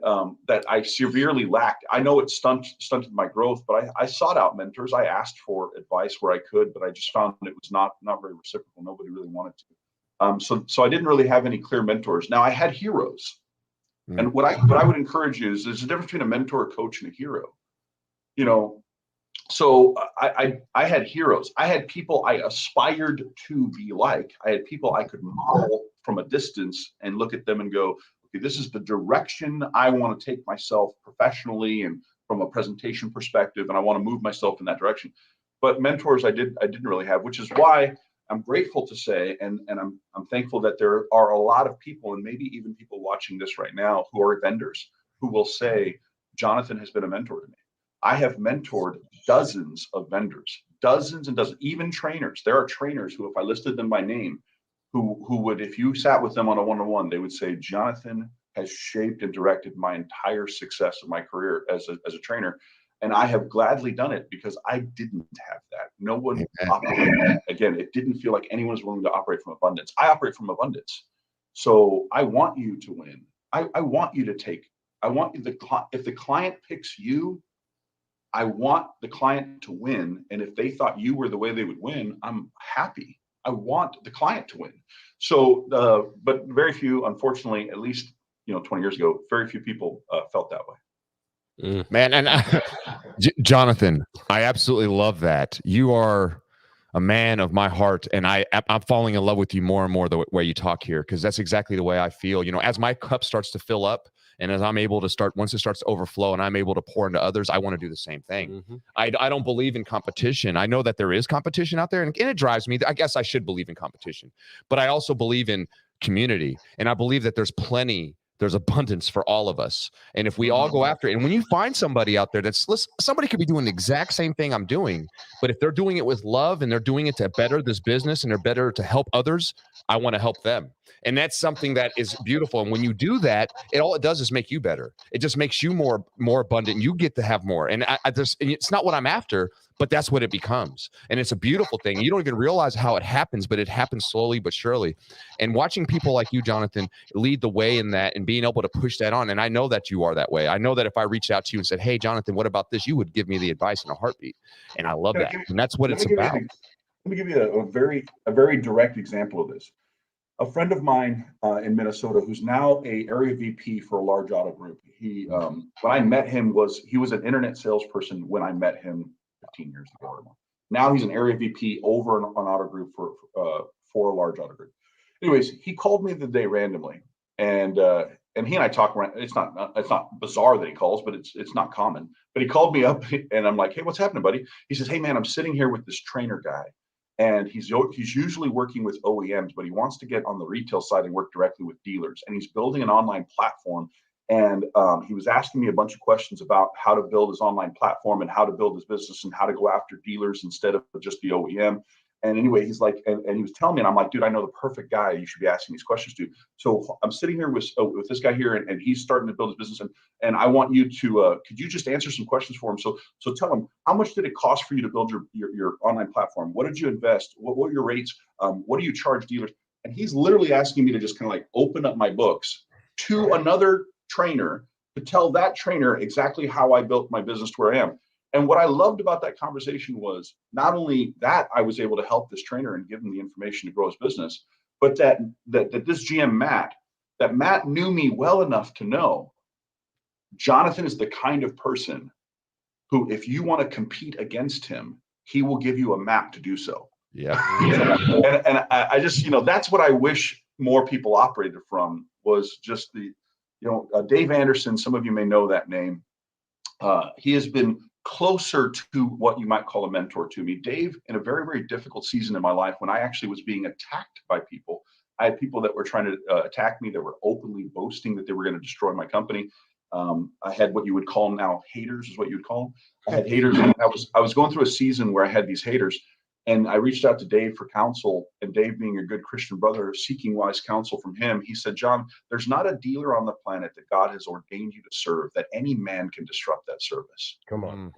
I severely lacked. I know it stunted my growth, but I sought out mentors. I asked for advice where I could, but I just found it was not very reciprocal. Nobody really wanted to. So I didn't really have any clear mentors. Now I had heroes. And what I would encourage you is there's a difference between a mentor, a coach, and a hero. So I had heroes. I had people I aspired to be like. I had people I could model from a distance and look at them and go, okay, this is the direction I want to take myself professionally and from a presentation perspective, and I want to move myself in that direction. But mentors I didn't really have, which is why I'm grateful to say, and I'm thankful that there are a lot of people, and maybe even people watching this right now, who are vendors who will say, Jonathan has been a mentor to me. I have mentored dozens of vendors, dozens and dozens, even trainers. There are trainers who, if I listed them by name, who would, if you sat with them on a one-on-one, they would say, Jonathan has shaped and directed my entire success of my career as a trainer. And I have gladly done it because I didn't have that. No one operated. Again, it didn't feel like anyone was willing to operate from abundance. I operate from abundance. So I want you to win. I want you to take, I want you, if the client picks you, I want the client to win. And if they thought you were the way they would win, I'm happy. I want the client to win. So, but very few, unfortunately, at least, 20 years ago, very few people felt that way. Man, and Jonathan, I absolutely love that. You are a man of my heart, and I'm falling in love with you more and more the way you talk here, because that's exactly the way I feel. As my cup starts to fill up, and as I'm able to start, once it starts to overflow and I'm able to pour into others, I want to do the same thing. Mm-hmm. I don't believe in competition. I know that there is competition out there, and it drives me. I guess I should believe in competition, but I also believe in community, and I believe that there's abundance for all of us. And if we all go after it, and when you find somebody out there somebody could be doing the exact same thing I'm doing, but if they're doing it with love and they're doing it to better this business and they're better to help others, I want to help them. And that's something that is beautiful. And when you do that, all it does is make you better. It just makes you more abundant. You get to have more. And it's not what I'm after, but that's what it becomes. And it's a beautiful thing. You don't even realize how it happens, but it happens slowly but surely. And watching people like you, Jonathan, lead the way in that and being able to push that on. And I know that you are that way. I know that if I reached out to you and said, hey, Jonathan, what about this? You would give me the advice in a heartbeat. And I love that. And that's what it's about. Let me give you a very direct example of this. A friend of mine in Minnesota, who's now a area VP for a large auto group. He, when I met him, he was an internet salesperson when I met him 15 years ago or more. Now he's an area VP over an auto group for a large auto group. Anyways, he called me the day randomly, and he and I talk. It's not bizarre that he calls, but it's not common. But he called me up, and I'm like, hey, what's happening, buddy? He says, hey man, I'm sitting here with this trainer guy. And he's usually working with OEMs, but he wants to get on the retail side and work directly with dealers. And he's building an online platform. And he was asking me a bunch of questions about how to build his online platform and how to build his business and how to go after dealers instead of just the OEM. And anyway, he's like, and he was telling me, and I'm like, dude, I know the perfect guy you should be asking these questions to. So I'm sitting here with this guy here, and he's starting to build his business. And I want you to, could you just answer some questions for him? So tell him, how much did it cost for you to build your online platform? What did you invest? What were your rates? What do you charge dealers? And he's literally asking me to just kind of like open up my books to another trainer to tell that trainer exactly how I built my business to where I am. And what I loved about that conversation was not only that I was able to help this trainer and give him the information to grow his business, but that this GM Matt knew me well enough to know Jonathan is the kind of person who, if you want to compete against him, he will give you a map to do so. Yeah. And I just, that's what I wish more people operated from, was just Dave Anderson. Some of you may know that name. He has been closer to what you might call a mentor to me. Dave, in a very, very difficult season in my life, when I actually was being attacked by people, I had people that were trying to attack me, that were openly boasting that they were going to destroy my company. I had what you would call now haters, is what you would call them. I had haters, and I was going through a season where I had these haters, and I reached out to Dave for counsel, and Dave, being a good Christian brother, seeking wise counsel from him, he said, John, there's not a dealer on the planet that God has ordained you to serve that any man can disrupt that service. Come on.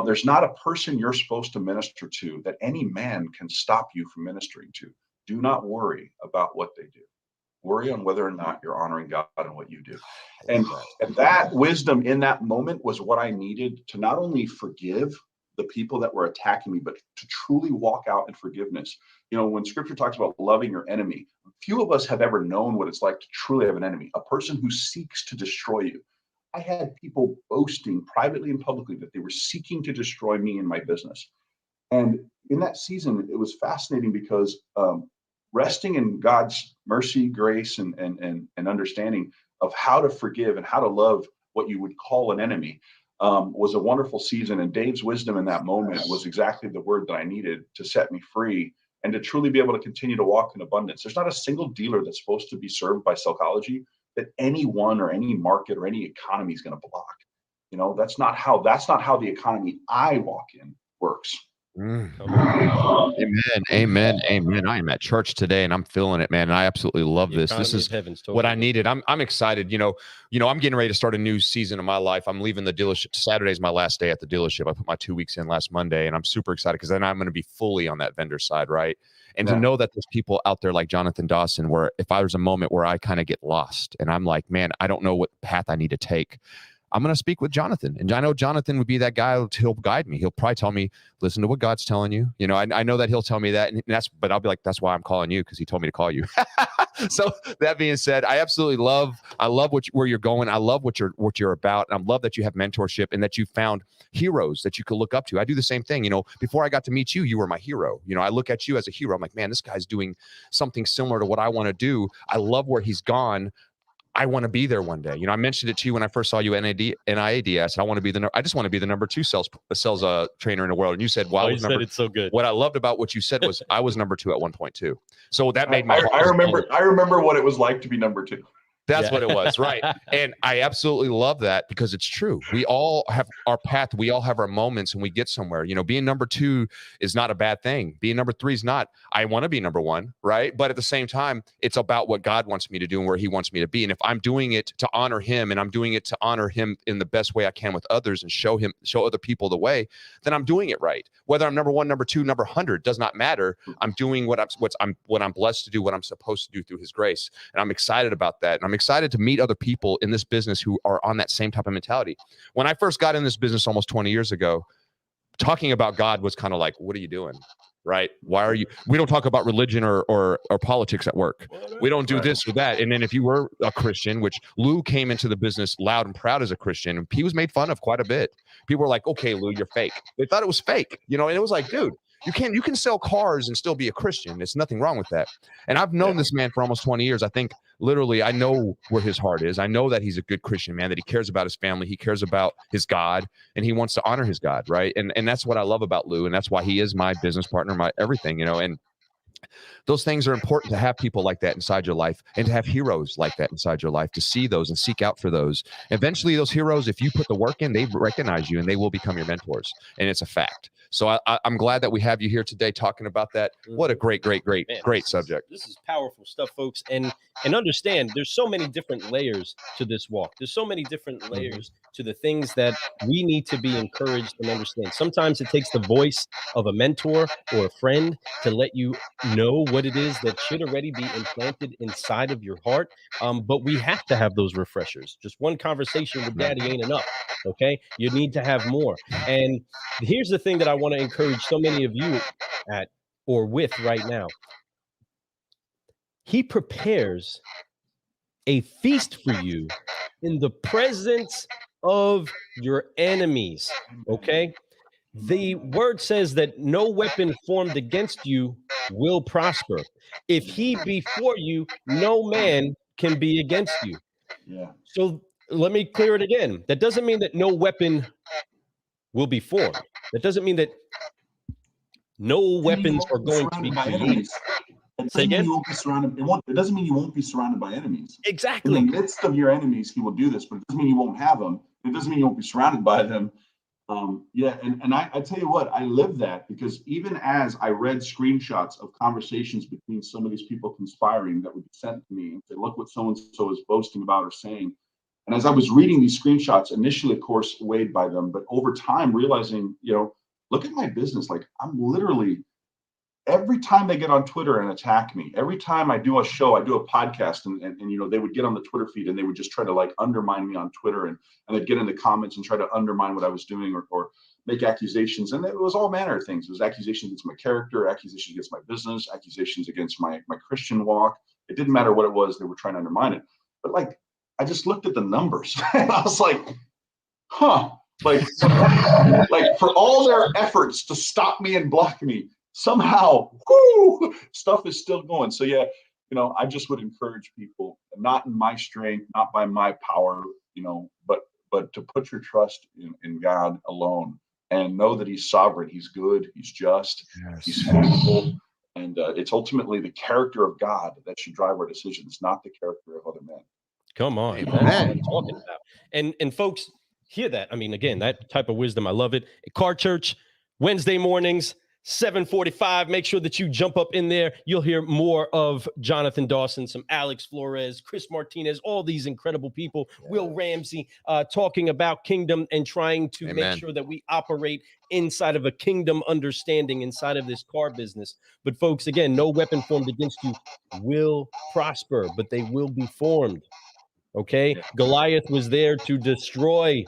There's not a person you're supposed to minister to that any man can stop you from ministering to. Do not worry about what they do. Worry on whether or not you're honoring God in what you do. And that wisdom in that moment was what I needed to not only forgive the people that were attacking me, but to truly walk out in forgiveness. When scripture talks about loving your enemy, few of us have ever known what it's like to truly have an enemy, a person who seeks to destroy you. I had people boasting privately and publicly that they were seeking to destroy me and my business. And in that season, it was fascinating because resting in God's mercy, grace, and understanding, of how to forgive and how to love what you would call an enemy, was a wonderful season. And Dave's wisdom in that moment was exactly the word that I needed to set me free and to truly be able to continue to walk in abundance. There's not a single dealer that's supposed to be served by Sellchology that anyone or any market or any economy is going to block. You know, that's not how the economy I walk in works. Amen. Amen. Amen. I am at church today and I'm feeling it, man. And I absolutely love this. This is what I needed. I'm excited. You know, I'm getting ready to start a new season of my life. I'm leaving the dealership. Saturday's my last day at the dealership. I put my 2 weeks in last Monday, and I'm super excited because then I'm going to be fully on that vendor side, right? And to know that there's people out there like Jonathan Dawson, where if there's a moment where I kind of get lost and I'm like, man, I don't know what path I need to take, I'm going to speak with Jonathan. And I know Jonathan would be that guy. He'll guide me. He'll probably tell me, listen to what God's telling you. You know, I know that he'll tell me that. And but I'll be like, that's why I'm calling you, because he told me to call you. So that being said, I absolutely love where you're going. I love what you're about. And I love that you have mentorship and that you found heroes that you could look up to. I do the same thing. You know, before I got to meet you, you were my hero. You know, I look at you as a hero. I'm like, man, this guy's doing something similar to what I want to do. I love where he's gone. I want to be there one day. You know, I mentioned it to you when I first saw you at NIAD. I said, I just want to be the number 2 sales trainer in the world. And you said, well, you said it's so good. What I loved about what you said was I was number 2 at 1.2. So that made my I remember what it was like to be number 2. That's what it was, right? And I absolutely love that because it's true. We all have our path. We all have our moments and we get somewhere. You know, being number 2 is not a bad thing. Being number 3 is not. I want to be number 1, right? But at the same time, it's about what God wants me to do and where he wants me to be. And if I'm doing it to honor him and I'm doing it to honor him in the best way I can with others and show other people the way, then I'm doing it right. Whether I'm number 1, number 2, number 100 does not matter. I'm doing what I'm blessed to do, what I'm supposed to do through his grace. And I'm excited about that. And I'm excited to meet other people in this business who are on that same type of mentality. When I first got in this business almost 20 years ago, talking about God was kind of like, what are you doing? Right? Why are you? We don't talk about religion or politics at work. We don't do this or that. And then if you were a Christian, which Lou came into the business loud and proud as a Christian, and he was made fun of quite a bit. People were like, okay, Lou, you're fake. They thought it was fake, you know, and it was like, dude, you can sell cars and still be a Christian. There's nothing wrong with that. And I've known this man for almost 20 years. I think literally I know where his heart is. I know that he's a good Christian man, that he cares about his family. He cares about his God, and he wants to honor his God. Right. And that's what I love about Lou. And that's why he is my business partner, my everything, you know, and those things are important to have people like that inside your life and to have heroes like that inside your life, to see those and seek out for those. Eventually those heroes, if you put the work in, they recognize you and they will become your mentors. And it's a fact. So I'm glad that we have you here today talking about that. What a great subject. This is powerful stuff, folks. And understand there's so many different layers to this walk. There's so many different layers to the things that we need to be encouraged and understand. Sometimes it takes the voice of a mentor or a friend to let you know what it is that should already be implanted inside of your heart. But we have to have those refreshers. Just one conversation with daddy ain't enough. Okay. You need to have more. And here's the thing that I want to encourage so many of you at or with right now. He prepares a feast for you in the presence of your enemies. Okay. The word says that no weapon formed against you will prosper. If he be for you, no man can be against you. Yeah. So let me clear it again. That doesn't mean that no weapon will be formed. That doesn't mean that no weapons are going to be created. Say again? It doesn't mean you won't be surrounded by enemies. Exactly. In the midst of your enemies, he will do this, but it doesn't mean you won't have them. It doesn't mean you won't be surrounded by them. And I tell you what, I live that, because even as I read screenshots of conversations between some of these people conspiring that would be sent to me and say, look what so-and-so is boasting about or saying. And as I was reading these screenshots, initially, of course, weighed by them, but over time realizing, you know, look at my business. Like, I'm literally, every time they get on Twitter and attack me, every time I do a show, I do a podcast, and you know, they would get on the Twitter feed and they would just try to like undermine me on Twitter, and they'd get in the comments and try to undermine what I was doing or make accusations. And it was all manner of things. It was accusations against my character, accusations against my business, accusations against my Christian walk. It didn't matter what it was, they were trying to undermine it. But like, I just looked at the numbers and I was like, like for all their efforts to stop me and block me, somehow, stuff is still going. So yeah, I just would encourage people, not in my strength, not by my power, but to put your trust in God alone and know that He's sovereign, He's good, He's just, He's faithful. And it's ultimately the character of God that should drive our decisions, not the character of other men. Come on, Amen. that's what I'm talking about. And folks, hear that. I mean, again, that type of wisdom, I love it. Car Church, Wednesday mornings, 7:45. Make sure that you jump up in there. You'll hear more of Jonathan Dawson, some Alex Flores, Chris Martinez, all these incredible people. Will Ramsey talking about kingdom and trying to Amen. make sure that we operate inside of a kingdom understanding inside of this car business. But folks, again, no weapon formed against you will prosper, but they will be formed. Okay. Yeah. Goliath was there to destroy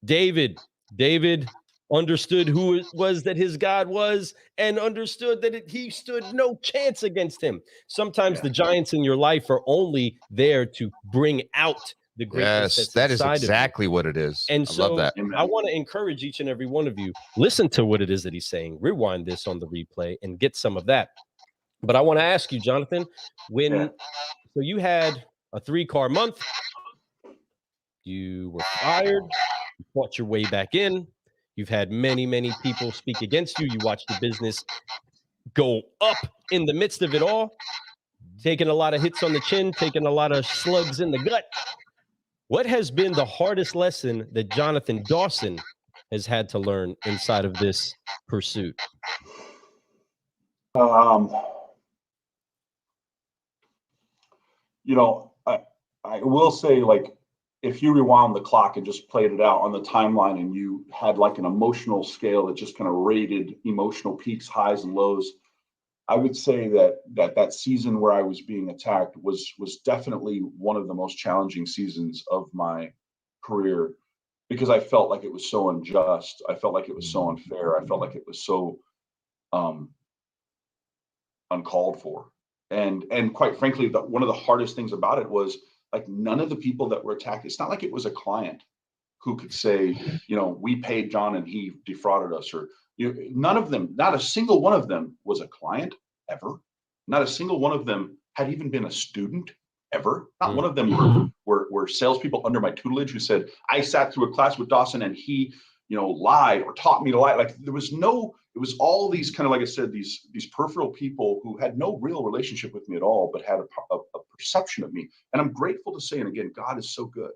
David. David understood who it was that his God was and understood that he stood no chance against him. Sometimes the giants in your life are only there to bring out the greatness Yes, that's that is inside exactly of you. what it is. And I so love that. I want to encourage each and every one of you, listen to what it is that he's saying, rewind this on the replay and get some of that. But I want to ask you, Jonathan, so you had a 3-car month, you were fired, you fought your way back in. You've had many, many people speak against you. You watched the business go up in the midst of it all, taking a lot of hits on the chin, taking a lot of slugs in the gut. What has been the hardest lesson that Jonathan Dawson has had to learn inside of this pursuit? I will say, like, if you rewound the clock and just played it out on the timeline and you had like an emotional scale that just kind of rated emotional peaks, highs, and lows, I would say that season where I was being attacked was definitely one of the most challenging seasons of my career, because I felt like it was so unjust. I felt like it was so unfair. I felt like it was so uncalled for. And quite frankly, one of the hardest things about it was, like, none of the people that were attacked, it's not like it was a client who could say, we paid John and he defrauded us, or none of them, not a single one of them was a client ever. Not a single one of them had even been a student ever. Not one of them were salespeople under my tutelage who said, I sat through a class with Dawson and he, lied or taught me to lie. Like, there was no, it was all these kind of, like I said, these peripheral people who had no real relationship with me at all, but had a perception of me. And I'm grateful to say, and again, God is so good.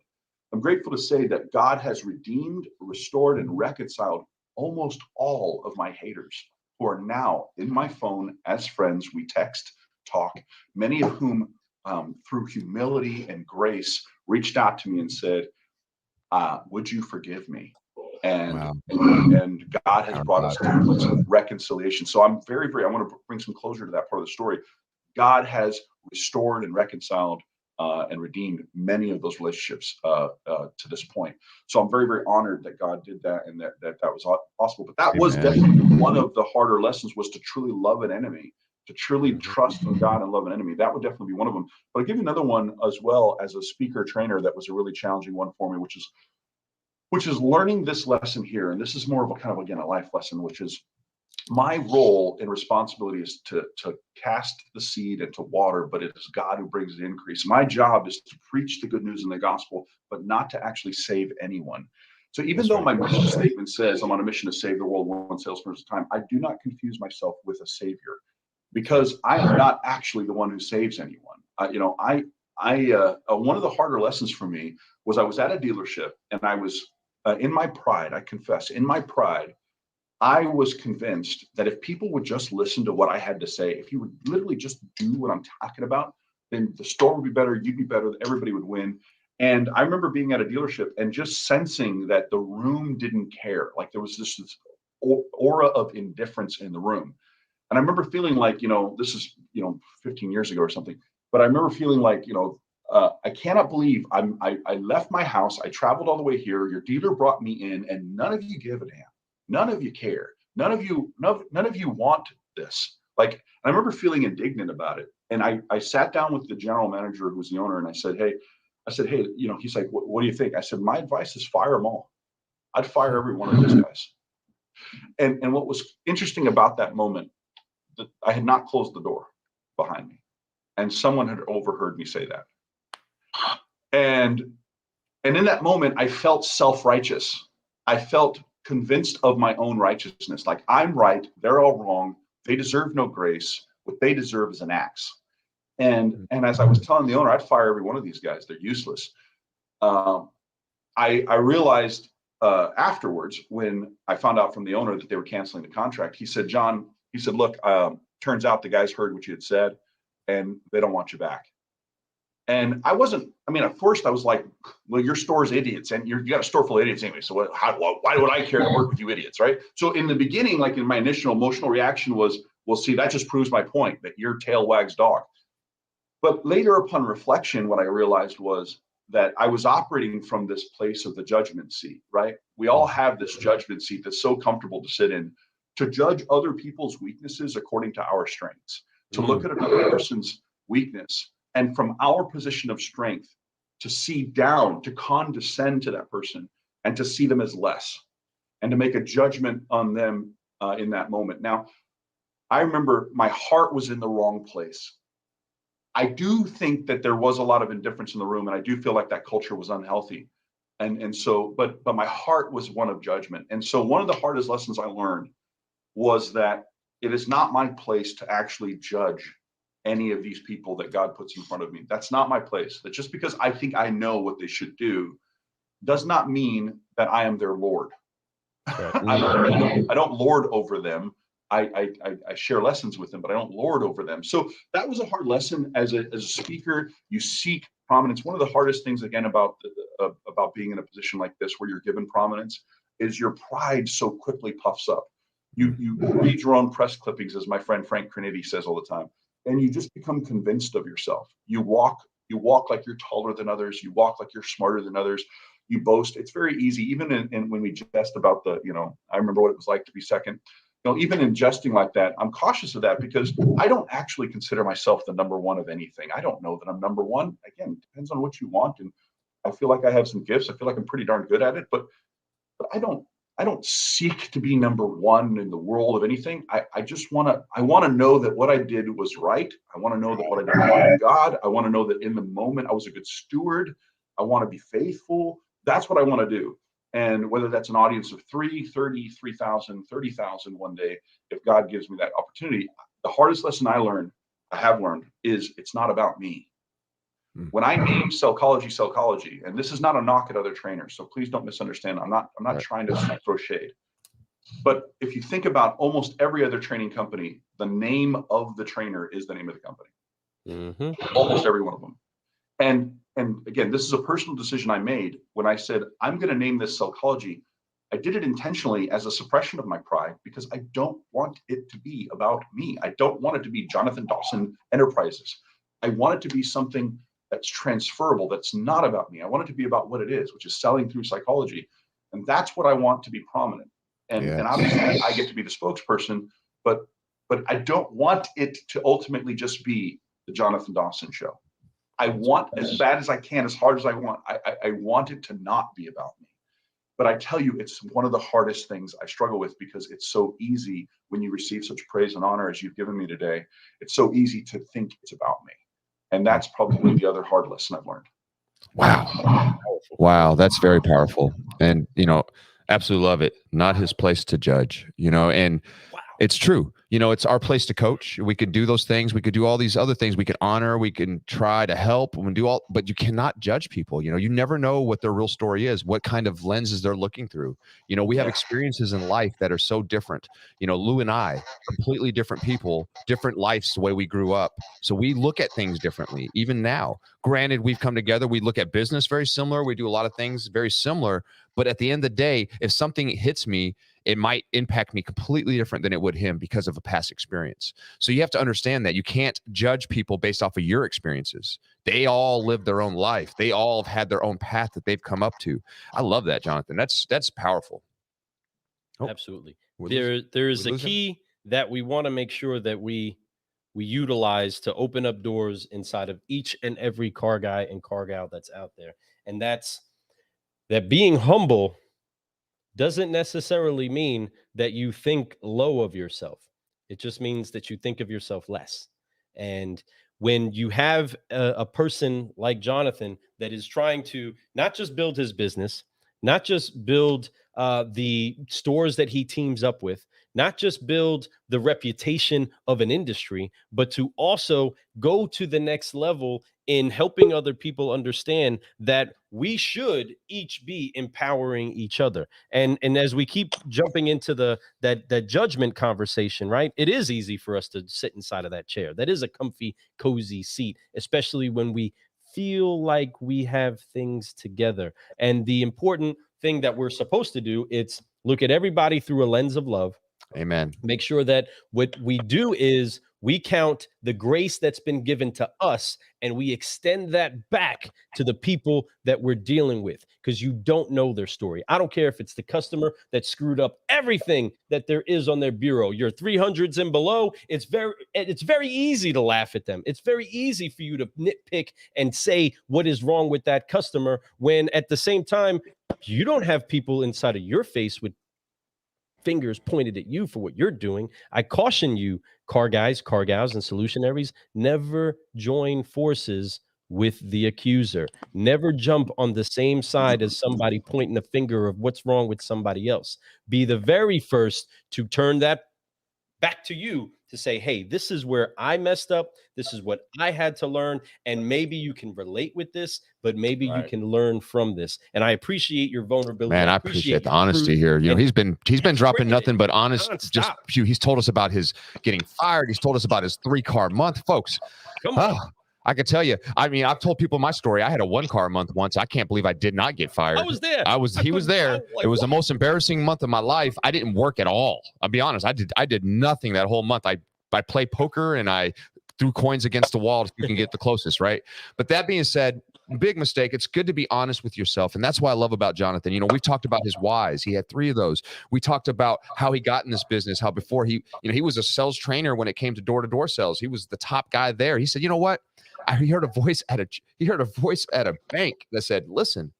I'm grateful to say that God has redeemed, restored, and reconciled almost all of my haters, who are now in my phone as friends. We text, talk, many of whom, through humility and grace, reached out to me and said, would you forgive me? And God has brought us to a place of reconciliation. So I'm very, I want to bring some closure to that part of the story. God has restored and reconciled and redeemed many of those relationships to this point. So I'm very, very honored that God did that, and that was possible. But that was definitely one of the harder lessons, was to truly love an enemy, to truly trust in God and love an enemy. That would definitely be one of them. But I'll give you another one as well, as a speaker trainer, that was a really challenging one for me, which is learning this lesson here. And this is more of a kind of, again, a life lesson, which is my role and responsibility is to cast the seed and to water, but it is God who brings the increase. My job is to preach the good news in the gospel, but not to actually save anyone. So even though my mission statement says I'm on a mission to save the world one salesperson at a time, I do not confuse myself with a savior, because I am not actually the one who saves anyone. One of the harder lessons for me was, I was at a dealership and I was in my pride, I confess, in my pride, I was convinced that if people would just listen to what I had to say, if you would literally just do what I'm talking about, then the store would be better, you'd be better, everybody would win. And I remember being at a dealership and just sensing that the room didn't care. Like, there was this aura of indifference in the room. And I remember feeling like, this is, 15 years ago or something, but I remember feeling like, I cannot believe I left my house, I traveled all the way here, your dealer brought me in, and none of you give a damn. None of you care. None of you want this. Like, I remember feeling indignant about it. And I sat down with the general manager, who was the owner, and I said, hey, he's like, what do you think? I said, my advice is fire them all. I'd fire every one of those guys. And what was interesting about that moment, that I had not closed the door behind me. And someone had overheard me say that. And in that moment, I felt self-righteous. I felt convinced of my own righteousness. Like, I'm right, they're all wrong. They deserve no grace. What they deserve is an axe. And as I was telling the owner, I'd fire every one of these guys. They're useless. I realized afterwards, when I found out from the owner that they were canceling the contract, he said, John, he said, look, turns out the guys heard what you had said and they don't want you back. And I wasn't, I mean, at first I was like, well, your store's idiots and you got a store full of idiots anyway. So why would I care to work with you idiots, right? So in the beginning, like in my initial emotional reaction was, well, see, that just proves my point that your tail wags dog. But later upon reflection, what I realized was that I was operating from this place of the judgment seat, right? We all have this judgment seat that's so comfortable to sit in, to judge other people's weaknesses according to our strengths, to look at another person's weakness, and from our position of strength, to see down, to condescend to that person, and to see them as less, and to make a judgment on them in that moment. Now, I remember my heart was in the wrong place. I do think that there was a lot of indifference in the room, and I do feel like that culture was unhealthy. And so, but my heart was one of judgment. And so one of the hardest lessons I learned was that it is not my place to actually judge any of these people that God puts in front of me. That's not my place. That just because I think I know what they should do does not mean that I am their Lord. Right. I don't lord over them. I share lessons with them, but I don't lord over them. So that was a hard lesson as a speaker. You seek prominence. One of the hardest things, again, about being in a position like this where you're given prominence is your pride so quickly puffs up. You read your own press clippings, as my friend Frank Crinity says all the time, and you just become convinced of yourself. You walk like you're taller than others. You walk like you're smarter than others. You boast. It's very easy, even in when we jest about I remember what it was like to be second. Even in jesting like that, I'm cautious of that because I don't actually consider myself the number one of anything. I don't know that I'm number one. Again, it depends on what you want. And I feel like I have some gifts. I feel like I'm pretty darn good at it, but I don't seek to be number one in the world of anything. I just want to know that what I did was right. I want to know that what I did honored God. I want to know that in the moment I was a good steward. I want to be faithful. That's what I want to do. And whether that's an audience of 3, 30, 3,000, 30,000 one day, if God gives me that opportunity, the hardest lesson I have learned is it's not about me. When I name Sellchology, and this is not a knock at other trainers, so please don't misunderstand. I'm not right. Trying to throw shade. But if you think about almost every other training company, the name of the trainer is the name of the company. Mm-hmm. Almost every one of them. And again, this is a personal decision I made when I said, I'm going to name this Sellchology. I did it intentionally as a suppression of my pride because I don't want it to be about me. I don't want it to be Jonathan Dawson Enterprises. I want it to be something that's transferable, that's not about me. I want it to be about what it is, which is selling through psychology. And that's what I want to be prominent. And obviously I get to be the spokesperson, but I don't want it to ultimately just be the Jonathan Dawson show. I want, as bad as I can, as hard as I want, I want it to not be about me. But I tell you, it's one of the hardest things I struggle with because it's so easy when you receive such praise and honor as you've given me today. It's so easy to think it's about me. And that's probably the other hard lesson I've learned. Wow. That's very powerful. And, absolutely love it. Not his place to judge, and it's true. It's our place to coach. We could do those things. We could do all these other things. We could honor, we can try to help, we can do all, but you cannot judge people. You never know what their real story is, what kind of lenses they're looking through. We have experiences in life that are so different. Lou and I, completely different people, different lives, the way we grew up. So we look at things differently, even now. Granted, we've come together. We look at business very similar. We do a lot of things very similar. But at the end of the day, if something hits me, it might impact me completely different than it would him because of a past experience. So you have to understand that you can't judge people based off of your experiences. They all live their own life. They all have had their own path that they've come up to. I love that, Jonathan. That's powerful. Absolutely. There is a key that we want to make sure that we utilize to open up doors inside of each and every car guy and car gal that's out there. And that's that being humble doesn't necessarily mean that you think low of yourself. It just means that you think of yourself less. And when you have a person like Jonathan that is trying to not just build his business, not just build the stores that he teams up with, not just build the reputation of an industry, but to also go to the next level in helping other people understand that we should each be empowering each other. And as we keep jumping into that judgment conversation, right? It is easy for us to sit inside of that chair. That is a comfy, cozy seat, especially when we feel like we have things together. And the important thing that we're supposed to do, it's look at everybody through a lens of love. Amen. Make sure that what we do is we count the grace that's been given to us and we extend that back to the people that we're dealing with, because you don't know their story. I don't care if it's the customer that screwed up everything that there is on their bureau. Your 300s and below, it's very easy to laugh at them. It's very easy for you to nitpick and say what is wrong with that customer, when at the same time, you don't have people inside of your face with fingers pointed at you for what you're doing. I caution you, car guys, car gals, and solutionaries, never join forces with the accuser. Never jump on the same side as somebody pointing a finger of what's wrong with somebody else. Be the very first to turn that back to you to say, hey, this is where I messed up. This is what I had to learn. And maybe you can relate with this, but maybe you can learn from this. And I appreciate your vulnerability. Man, I appreciate the honesty here. You know, he's been dropping nothing but honest. Just he's told us about his getting fired. He's told us about his 3-car month, folks. Come on. I can tell you. I mean, I've told people my story. I had a 1-car month once. I can't believe I did not get fired. I was there. He was there. It was the most embarrassing month of my life. I didn't work at all. I'll be honest. I did nothing that whole month. I played poker and I threw coins against the wall if you can get the closest, right? But that being said, big mistake. It's good to be honest with yourself. And that's what I love about Jonathan. You know, we've talked about his whys. He had 3 of those. We talked about how he got in this business, how before he was a sales trainer when it came to door-to-door sales. He was the top guy there. He said, you know what? He heard a voice at a bank that said, listen,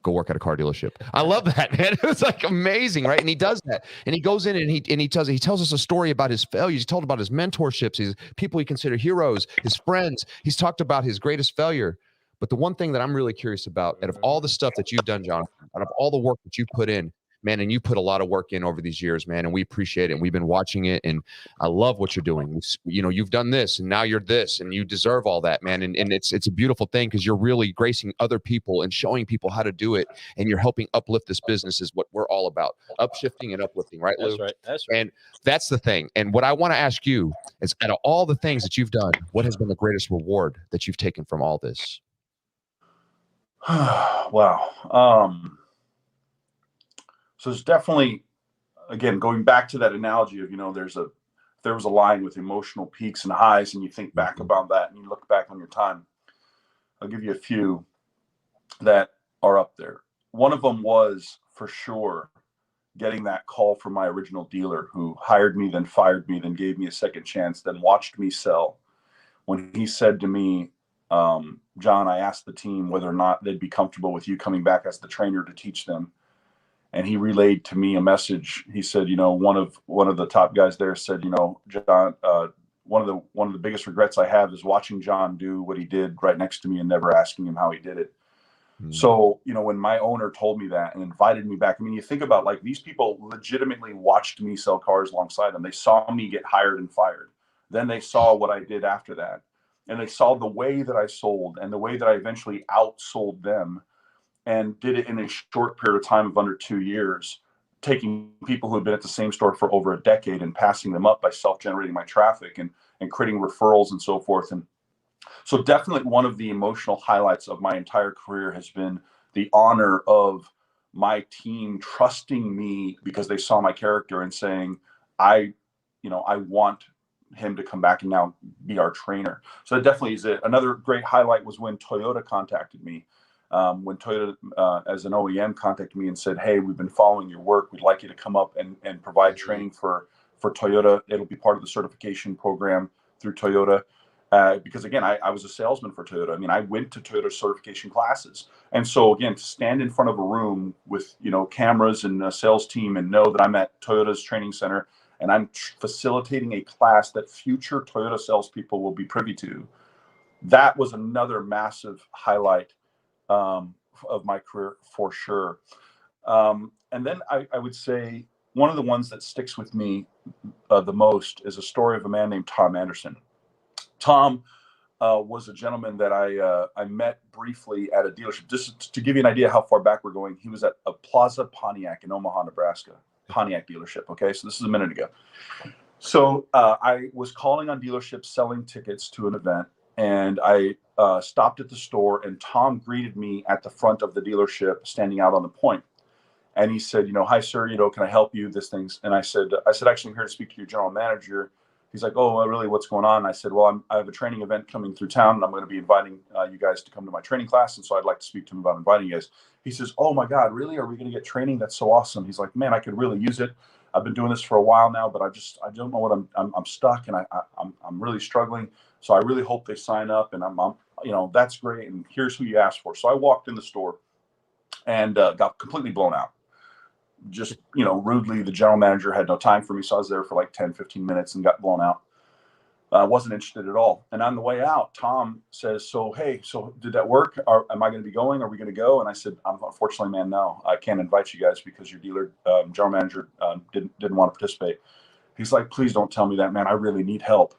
go work at a car dealership. I love that, man. It was like amazing, right? And he does that. And he goes in and he tells us a story about his failures. He told about his mentorships, his people he considered heroes, his friends. He's talked about his greatest failure. But the one thing that I'm really curious about, out of all the stuff that you've done, John, out of all the work that you put in, man, and you put a lot of work in over these years, man, and we appreciate it. And we've been watching it, and I love what you're doing. You know, you've done this, and now you're this, and you deserve all that, man. And it's a beautiful thing, because you're really gracing other people and showing people how to do it, and you're helping uplift this business is what we're all about, upshifting and uplifting, right, Lou? That's right. That's right. And that's the thing. And what I want to ask you is, out of all the things that you've done, what has been the greatest reward that you've taken from all this? Wow. So it's definitely, again, going back to that analogy of, there was a line with emotional peaks and highs, and you think back about that and you look back on your time. I'll give you a few that are up there. One of them was, for sure, getting that call from my original dealer, who hired me, then fired me, then gave me a second chance, then watched me sell. When he said to me, John, I asked the team whether or not they'd be comfortable with you coming back as the trainer to teach them. And he relayed to me a message. He said, one of the top guys there said, John, one of the biggest regrets I have is watching John do what he did right next to me and never asking him how he did it. Mm-hmm. So, when my owner told me that and invited me back, I mean, you think about, like, these people legitimately watched me sell cars alongside them. They saw me get hired and fired. Then they saw what I did after that. And they saw the way that I sold and the way that I eventually outsold them, and did it in a short period of time of under 2 years, taking people who had been at the same store for over a decade and passing them up by self-generating my traffic and creating referrals and so forth. And so definitely one of the emotional highlights of my entire career has been the honor of my team trusting me because they saw my character and saying, I want him to come back and now be our trainer. So that definitely is it. Another great highlight was when Toyota contacted me. When Toyota, as an OEM, contacted me and said, hey, we've been following your work. We'd like you to come up and provide training for Toyota. It'll be part of the certification program through Toyota. Because, again, I was a salesman for Toyota. I mean, I went to Toyota certification classes. And so, again, to stand in front of a room with, cameras and a sales team and know that I'm at Toyota's training center and I'm facilitating a class that future Toyota salespeople will be privy to. That was another massive highlight of my career for sure. And then I would say one of the ones that sticks with me the most is a story of a man named Tom Anderson. Tom was a gentleman that I met briefly at a dealership. Just to give you an idea how far back we're going, he was at a Plaza Pontiac in Omaha, Nebraska, Pontiac dealership. Okay, so this is a minute ago. So I was calling on dealerships selling tickets to an event, and I stopped at the store, and Tom greeted me at the front of the dealership, standing out on the point. And he said, hi, sir, can I help you? This thing's, and I said, actually, I'm here to speak to your general manager. He's like, oh, really? What's going on? And I said, well, I have a training event coming through town, and I'm going to be inviting you guys to come to my training class. And so I'd like to speak to him about inviting you guys. He says, oh my God, really? Are we going to get training? That's so awesome. He's like, man, I could really use it. I've been doing this for a while now, but I don't know what I'm stuck, and I'm really struggling. So I really hope they sign up, and I'm that's great. And here's who you asked for. So I walked in the store and got completely blown out. Just, rudely, the general manager had no time for me. So I was there for like 10, 15 minutes and got blown out. I wasn't interested at all. And on the way out, Tom says, so did that work? Am I going to be going? Are we going to go? And I said, unfortunately, man, no, I can't invite you guys because your dealer, general manager didn't want to participate. He's like, please don't tell me that, man. I really need help.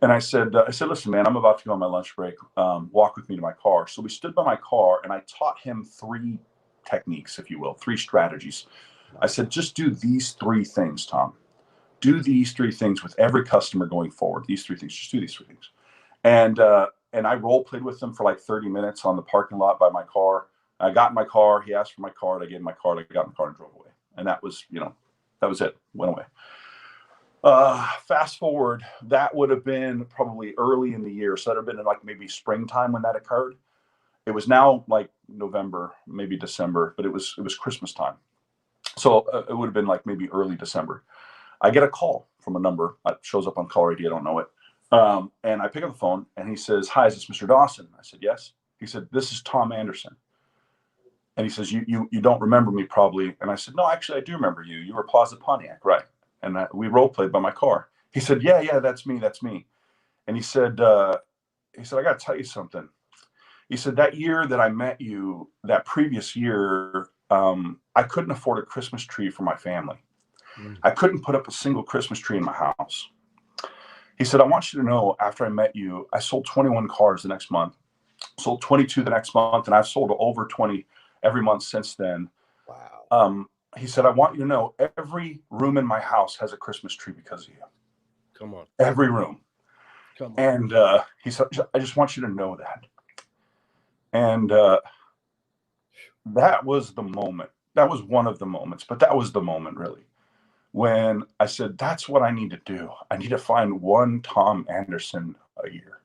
And I said, listen, man, I'm about to go on my lunch break. Walk with me to my car. So we stood by my car, and I taught him 3 techniques, if you will, 3 strategies. I said, just do these 3 things, Tom. Do these 3 things with every customer going forward. These 3 things, just do these 3 things. And I role played with them for like 30 minutes on the parking lot by my car. I got in my car. He asked for my card. I gave him my card. I got in the car and drove away. And that was, that was it. Went away. Fast forward, that would have been probably early in the year. So that would have been like maybe springtime when that occurred. It was now like November, maybe December, but it was Christmas time. So it would have been like maybe early December. I get a call from a number that shows up on caller ID. I don't know it. And I pick up the phone, and he says, hi, is this Mr. Dawson? I said, yes. He said, this is Tom Anderson. And he says, you don't remember me probably. And I said, no, actually, I do remember you. You were Plaza Pontiac, right? And we role played by my car. He said, yeah, that's me. And he said, I got to tell you something. He said, that year that I met you, that previous year, I couldn't afford a Christmas tree for my family. I couldn't put up a single Christmas tree in my house. He said, I want you to know, after I met you, I sold 21 cars the next month, sold 22 the next month, and I've sold over 20 every month since then. Wow. He said, I want you to know, every room in my house has a Christmas tree because of you. Come on. Every room. Come on. And he said, I just want you to know that. And that was the moment. That was one of the moments, but that was the moment, really, when I said, that's what I need to do. I need to find one Tom Anderson a year.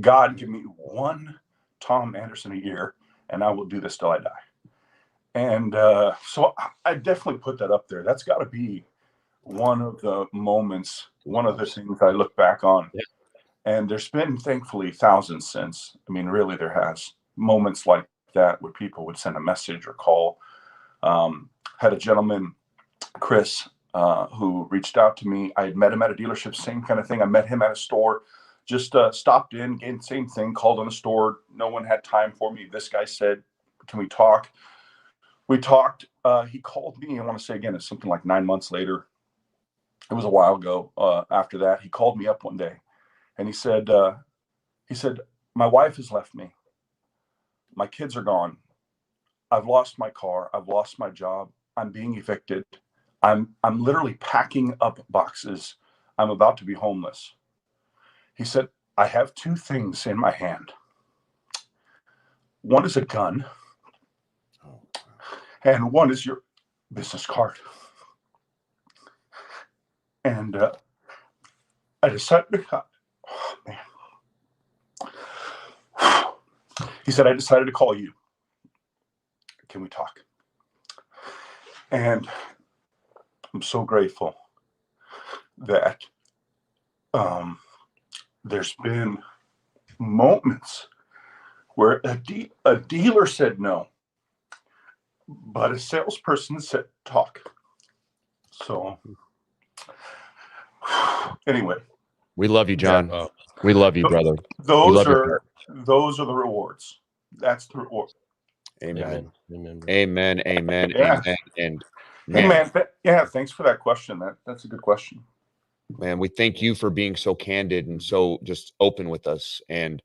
God, give me one Tom Anderson a year, and I will do this till I die. And so I definitely put that up there. That's got to be one of the moments, one of the things I look back on. Yeah. And there's been, thankfully, thousands since. I mean, really, there has moments like that where people would send a message or call. Had a gentleman, Chris, who reached out to me. I had met him at a dealership, same kind of thing. I met him at a store, just stopped in, again, same thing, called on the store. No one had time for me. This guy said, can we talk? We talked. He called me, I want to say again, it's something like 9 months later. It was a while ago. After that, he called me up one day, and he said, my wife has left me. My kids are gone. I've lost my car. I've lost my job. I'm being evicted. I'm literally packing up boxes. I'm about to be homeless. He said, I have 2 things in my hand. One is a gun, and one is your business card. And I decided to, oh, man. He said, I decided to call you. Can we talk? And I'm so grateful that there's been moments where a dealer said no, but a salesperson said talk. So Anyway, We love you, John. Yeah. We love you, brother. those your are the rewards. That's the reward. Amen. Amen. Amen. Amen. Yeah. Amen. And Hey man, man, thanks for that question. That's a good question. man, we thank you for being so candid and so just open with us. And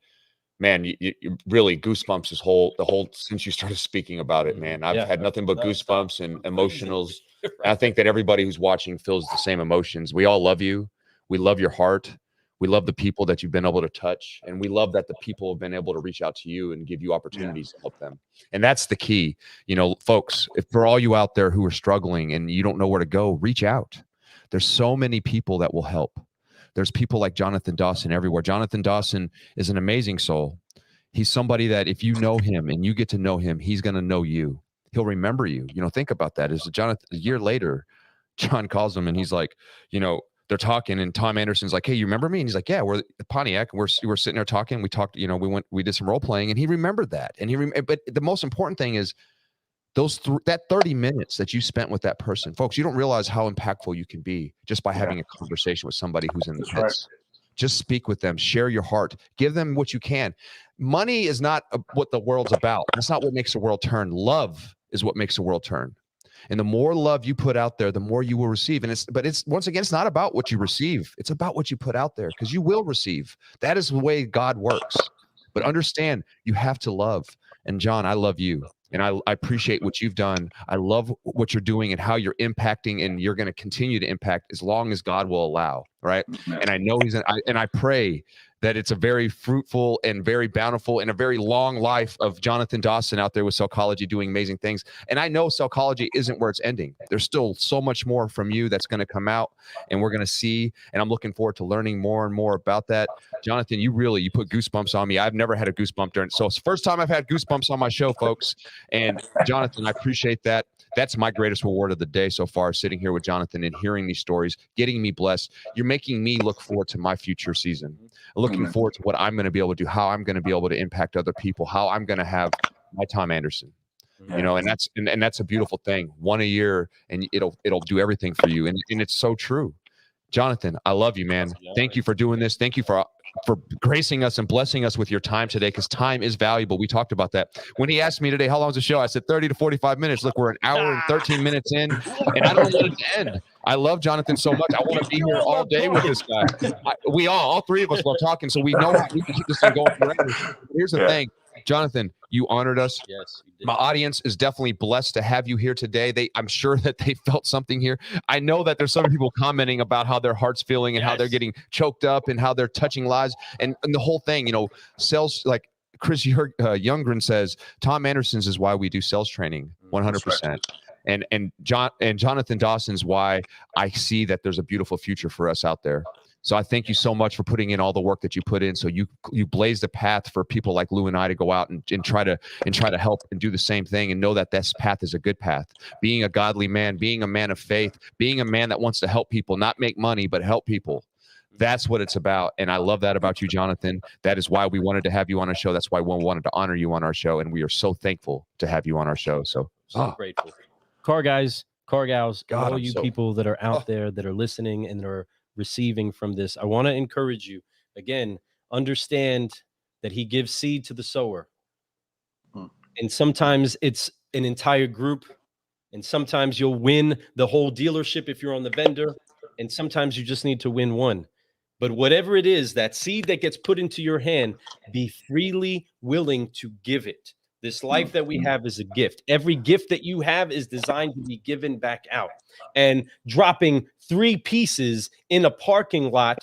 man, you really goosebumps the whole since you started speaking about it, man. I've had nothing but goosebumps and emotionals. And I think that everybody who's watching feels the same emotions. We all love you. We love your heart. We love the people that you've been able to touch. And we love that the people have been able to reach out to you and give you opportunities to help them. And that's the key. You know, folks, if for all you out there who are struggling and you don't know where to go, reach out. There's so many people that will help. There's people like Jonathan Dawson everywhere. Jonathan Dawson is an amazing soul. He's somebody that if you know him and you get to know him, he's going to know you. He'll remember you. You know, think about that. Is Jonathan a year later, John calls him and he's like, you know, they're talking and Tom Anderson's like, hey, you remember me? And he's like, yeah, we're at Pontiac. We're sitting there talking. We talked, you know, we did some role playing and he remembered that. And but the most important thing is that 30 minutes that you spent with that person. Folks, you don't realize how impactful you can be just by having a conversation with somebody who's in the pits. Right. Just speak with them, share your heart, give them what you can. Money is not what the world's about. That's not what makes the world turn. Love is what makes the world turn. And the more love you put out there, the more you will receive. And it's once again, it's not about what you receive. It's about what you put out there because you will receive. That is the way God works. But understand, you have to love. And John, I love you. And I appreciate what you've done. I love what you're doing and how you're impacting, and you're going to continue to impact as long as God will allow, right? And I know I pray that it's a very fruitful and very bountiful and a very long life of Jonathan Dawson out there with Sellchology doing amazing things. And I know Sellchology isn't where it's ending. There's still so much more from you that's going to come out and we're going to see. And I'm looking forward to learning more and more about that. Jonathan, you put goosebumps on me. I've never had a goosebump during. So it's the first time I've had goosebumps on my show, folks. And Jonathan, I appreciate that. That's my greatest reward of the day so far, sitting here with Jonathan and hearing these stories, getting me blessed. You're making me look forward to my future season, looking forward to what I'm going to be able to do, how I'm going to be able to impact other people, how I'm going to have my Tom Anderson, you know, and that's a beautiful thing. One a year and it'll do everything for you. And it's so true. Jonathan, I love you, man. Thank you for doing this. Thank you for gracing us and blessing us with your time today, because time is valuable. We talked about that. When he asked me today, how long is the show? I said 30 to 45 minutes. Look, we're an hour and 13 minutes in, and I don't want it to end. I love Jonathan so much. I want to be here all day with this guy. All three of us love talking, so we know how we can keep this thing going forever. Here's the thing. Jonathan, you honored us. Yes, you did. My audience is definitely blessed to have you here today. I'm sure that they felt something here. I know that there's some people commenting about how their heart's feeling and how they're getting choked up and how they're touching lives and the whole thing, you know, sales, like Chris Youngren says, Tom Anderson's is why we do sales training 100%. And Jonathan Dawson's why I see that there's a beautiful future for us out there. So I thank you so much for putting in all the work that you put in. So you blazed a path for people like Lou and I to go out and try to help and do the same thing and know that this path is a good path. Being a godly man, being a man of faith, being a man that wants to help people, not make money, but help people. That's what it's about. And I love that about you, Jonathan. That is why we wanted to have you on our show. That's why we wanted to honor you on our show. And we are so thankful to have you on our show. So grateful. Car guys, car gals, God, all you people that are out there that are listening and that are receiving from this, I want to encourage you again. Understand that he gives seed to the sower, and sometimes it's an entire group, and sometimes you'll win the whole dealership if you're on the vendor, and sometimes you just need to win one. But whatever it is, that seed that gets put into your hand, be freely willing to give it. This life that we have is a gift. Every gift that you have is designed to be given back out. And dropping 3 pieces in a parking lot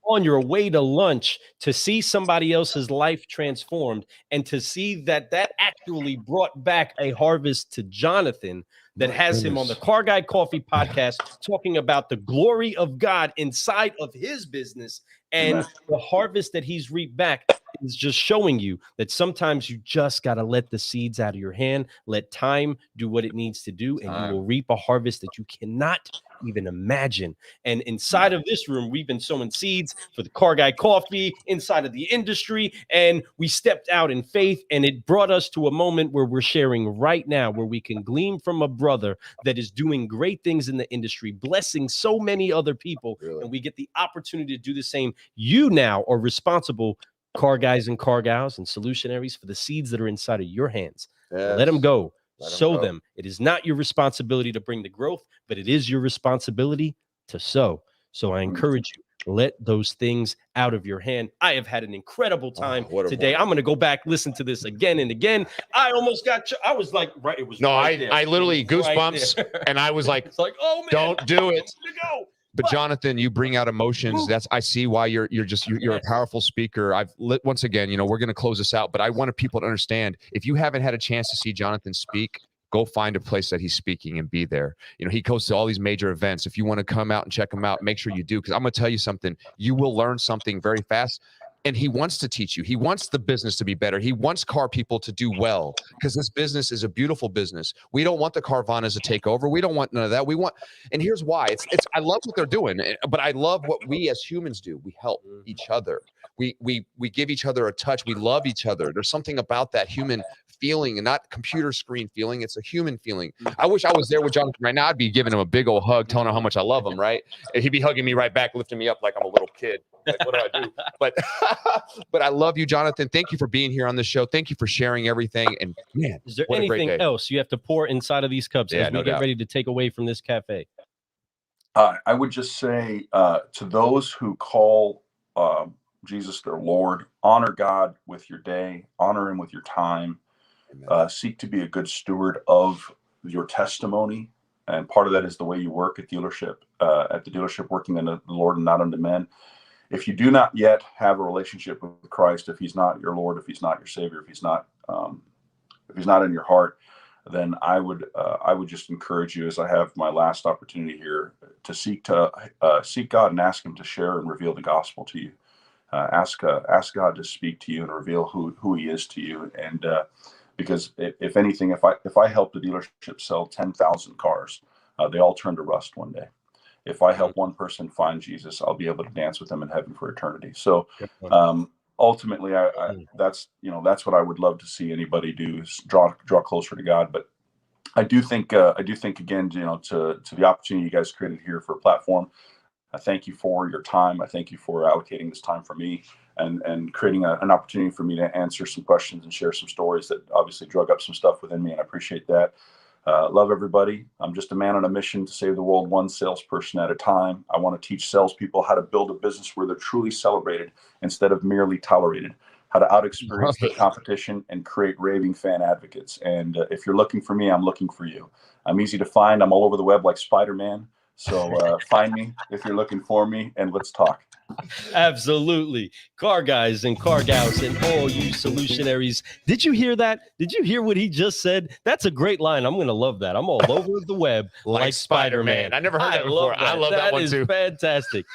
on your way to lunch to see somebody else's life transformed and to see that actually brought back a harvest to Jonathan that has him on the Car Guy Coffee podcast talking about the glory of God inside of his business and the harvest that he's reaped back. Is just showing you that sometimes you just got to let the seeds out of your hand, let time do what it needs to do, and you will reap a harvest that you cannot even imagine. And inside of this room, we've been sowing seeds for the Car Guy Coffee inside of the industry. And we stepped out in faith, and it brought us to a moment where we're sharing right now, where we can glean from a brother that is doing great things in the industry, blessing so many other people. Really? And we get the opportunity to do the same. You now are responsible, car guys and car gals and solutionaries, for the seeds that are inside of your hands. Yes. Let them go. Let 'em Sow go. them. It is not your responsibility to bring the growth, but it is your responsibility to sow. So I encourage you, let those things out of your hand. I have had an incredible time what a today. I'm going to go back, listen to this again and again. I almost got, I was like, right. It was No, right there. I literally It was right goosebumps, there. and I was like, It's like, oh man, don't do it. to go. But Jonathan, you bring out emotions. That's, I see why you're a powerful speaker. Once again, we're going to close this out, but I wanted people to understand, if you haven't had a chance to see Jonathan speak, go find a place that he's speaking and be there. He goes to all these major events. If you want to come out and check him out, make sure you do, because I'm going to tell you something. You will learn something very fast. And he wants to teach you. He wants the business to be better. He wants car people to do well, because this business is a beautiful business. We don't want the Carvanas to take over. We don't want none of that. We want, and here's why. It's I love what they're doing, but I love what we as humans do. We help each other. We give each other a touch. We love each other. There's something about that human feeling, and not computer screen feeling. It's a human feeling. I wish I was there with Jonathan right now. I'd be giving him a big old hug, telling him how much I love him, right? And he'd be hugging me right back, lifting me up like I'm a little kid. Like, what do I do? But I love you, Jonathan. Thank you for being here on the show. Thank you for sharing everything. And man, Is there what a great anything day. else you have to pour inside of these cups as we no get doubt. ready to take away from this cafe? I would just say to those who call Jesus their Lord, honor God with your day, honor him with your time, seek to be a good steward of your testimony. And part of that is the way you work at the dealership, working unto the Lord and not unto men. If you do not yet have a relationship with Christ, if he's not your Lord, if he's not your Savior, if he's not in your heart, then I would just encourage you, as I have my last opportunity here, to seek God and ask him to share and reveal the gospel to you. Ask God to speak to you and reveal who he is to you. And because if anything, if I help the dealership sell 10,000 cars, they all turn to rust one day. If I help one person find Jesus, I'll be able to dance with them in heaven for eternity. So ultimately, that's what I would love to see anybody do, is draw closer to God. But I do think again, to the opportunity you guys created here for a platform, I thank you for your time. I thank you for allocating this time for me and creating an opportunity for me to answer some questions and share some stories that obviously drug up some stuff within me, and I appreciate that. Love everybody. I'm just a man on a mission to save the world one salesperson at a time. I want to teach salespeople how to build a business where they're truly celebrated instead of merely tolerated, how to out-experience the competition and create raving fan advocates. And if you're looking for me, I'm looking for you. I'm easy to find. I'm all over the web like Spider-Man. So find me if you're looking for me, and let's talk. Absolutely. Car guys and car gals and all you solutionaries. Did you hear that? Did you hear what he just said? That's a great line. I'm going to love that. I'm all over the web like Spider-Man. I never heard that before. I love that one too. That is fantastic.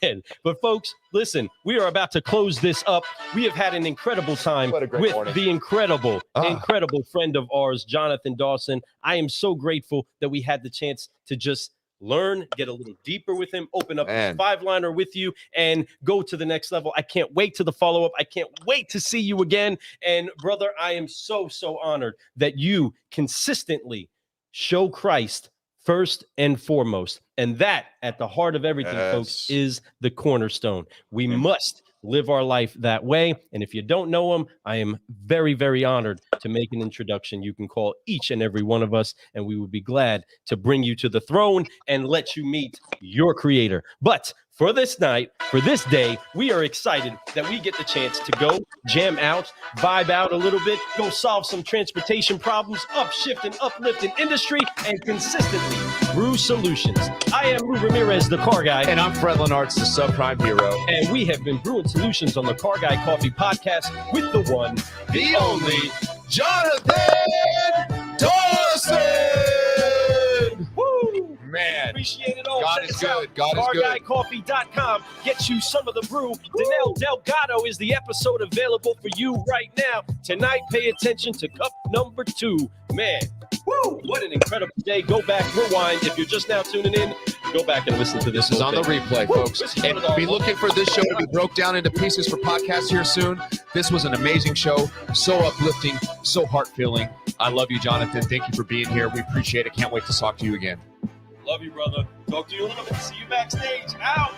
Man. But folks, listen, we are about to close this up. We have had an incredible time with the incredible friend of ours, Jonathan Dawson. I am so grateful that we had the chance to just learn, get a little deeper with him, open up his 5-liner with you, and go to the next level. I can't wait to the follow-up. I can't wait to see you again. And brother, I am so honored that you consistently show Christ first and foremost. And that, at the heart of everything, folks, is the cornerstone. We must live our life that way. And if you don't know him, I am very, very honored to make an introduction. You can call each and every one of us, and we would be glad to bring you to the throne and let you meet your creator. But for this night, for this day, we are excited that we get the chance to go jam out, vibe out a little bit, go solve some transportation problems, upshift and uplift in industry, and consistently brew solutions. I am Lou Ramirez, the car guy. And I'm Fred Lenartz, the subprime hero. And we have been brewing solutions on the Car Guy Coffee Podcast with the one, the only, Jonathan Dawson! Woo! Man. Appreciate it all. God check is us out. good. God is good. CarGuyCoffee.com gets you some of the brew. Danelle Delgado is the episode available for you right now. Tonight, pay attention to cup number 2. Man, woo, what an incredible day. Go back, rewind. If you're just now tuning in, go back and listen to this. This is on the replay, folks. This is And one of the- be looking for this show to be broke down into pieces for podcasts here soon. This was an amazing show. So uplifting, so heart-filling. I love you, Jonathan. Thank you for being here. We appreciate it. Can't wait to talk to you again. Love you, brother. Talk to you in a little bit. See you backstage. Out.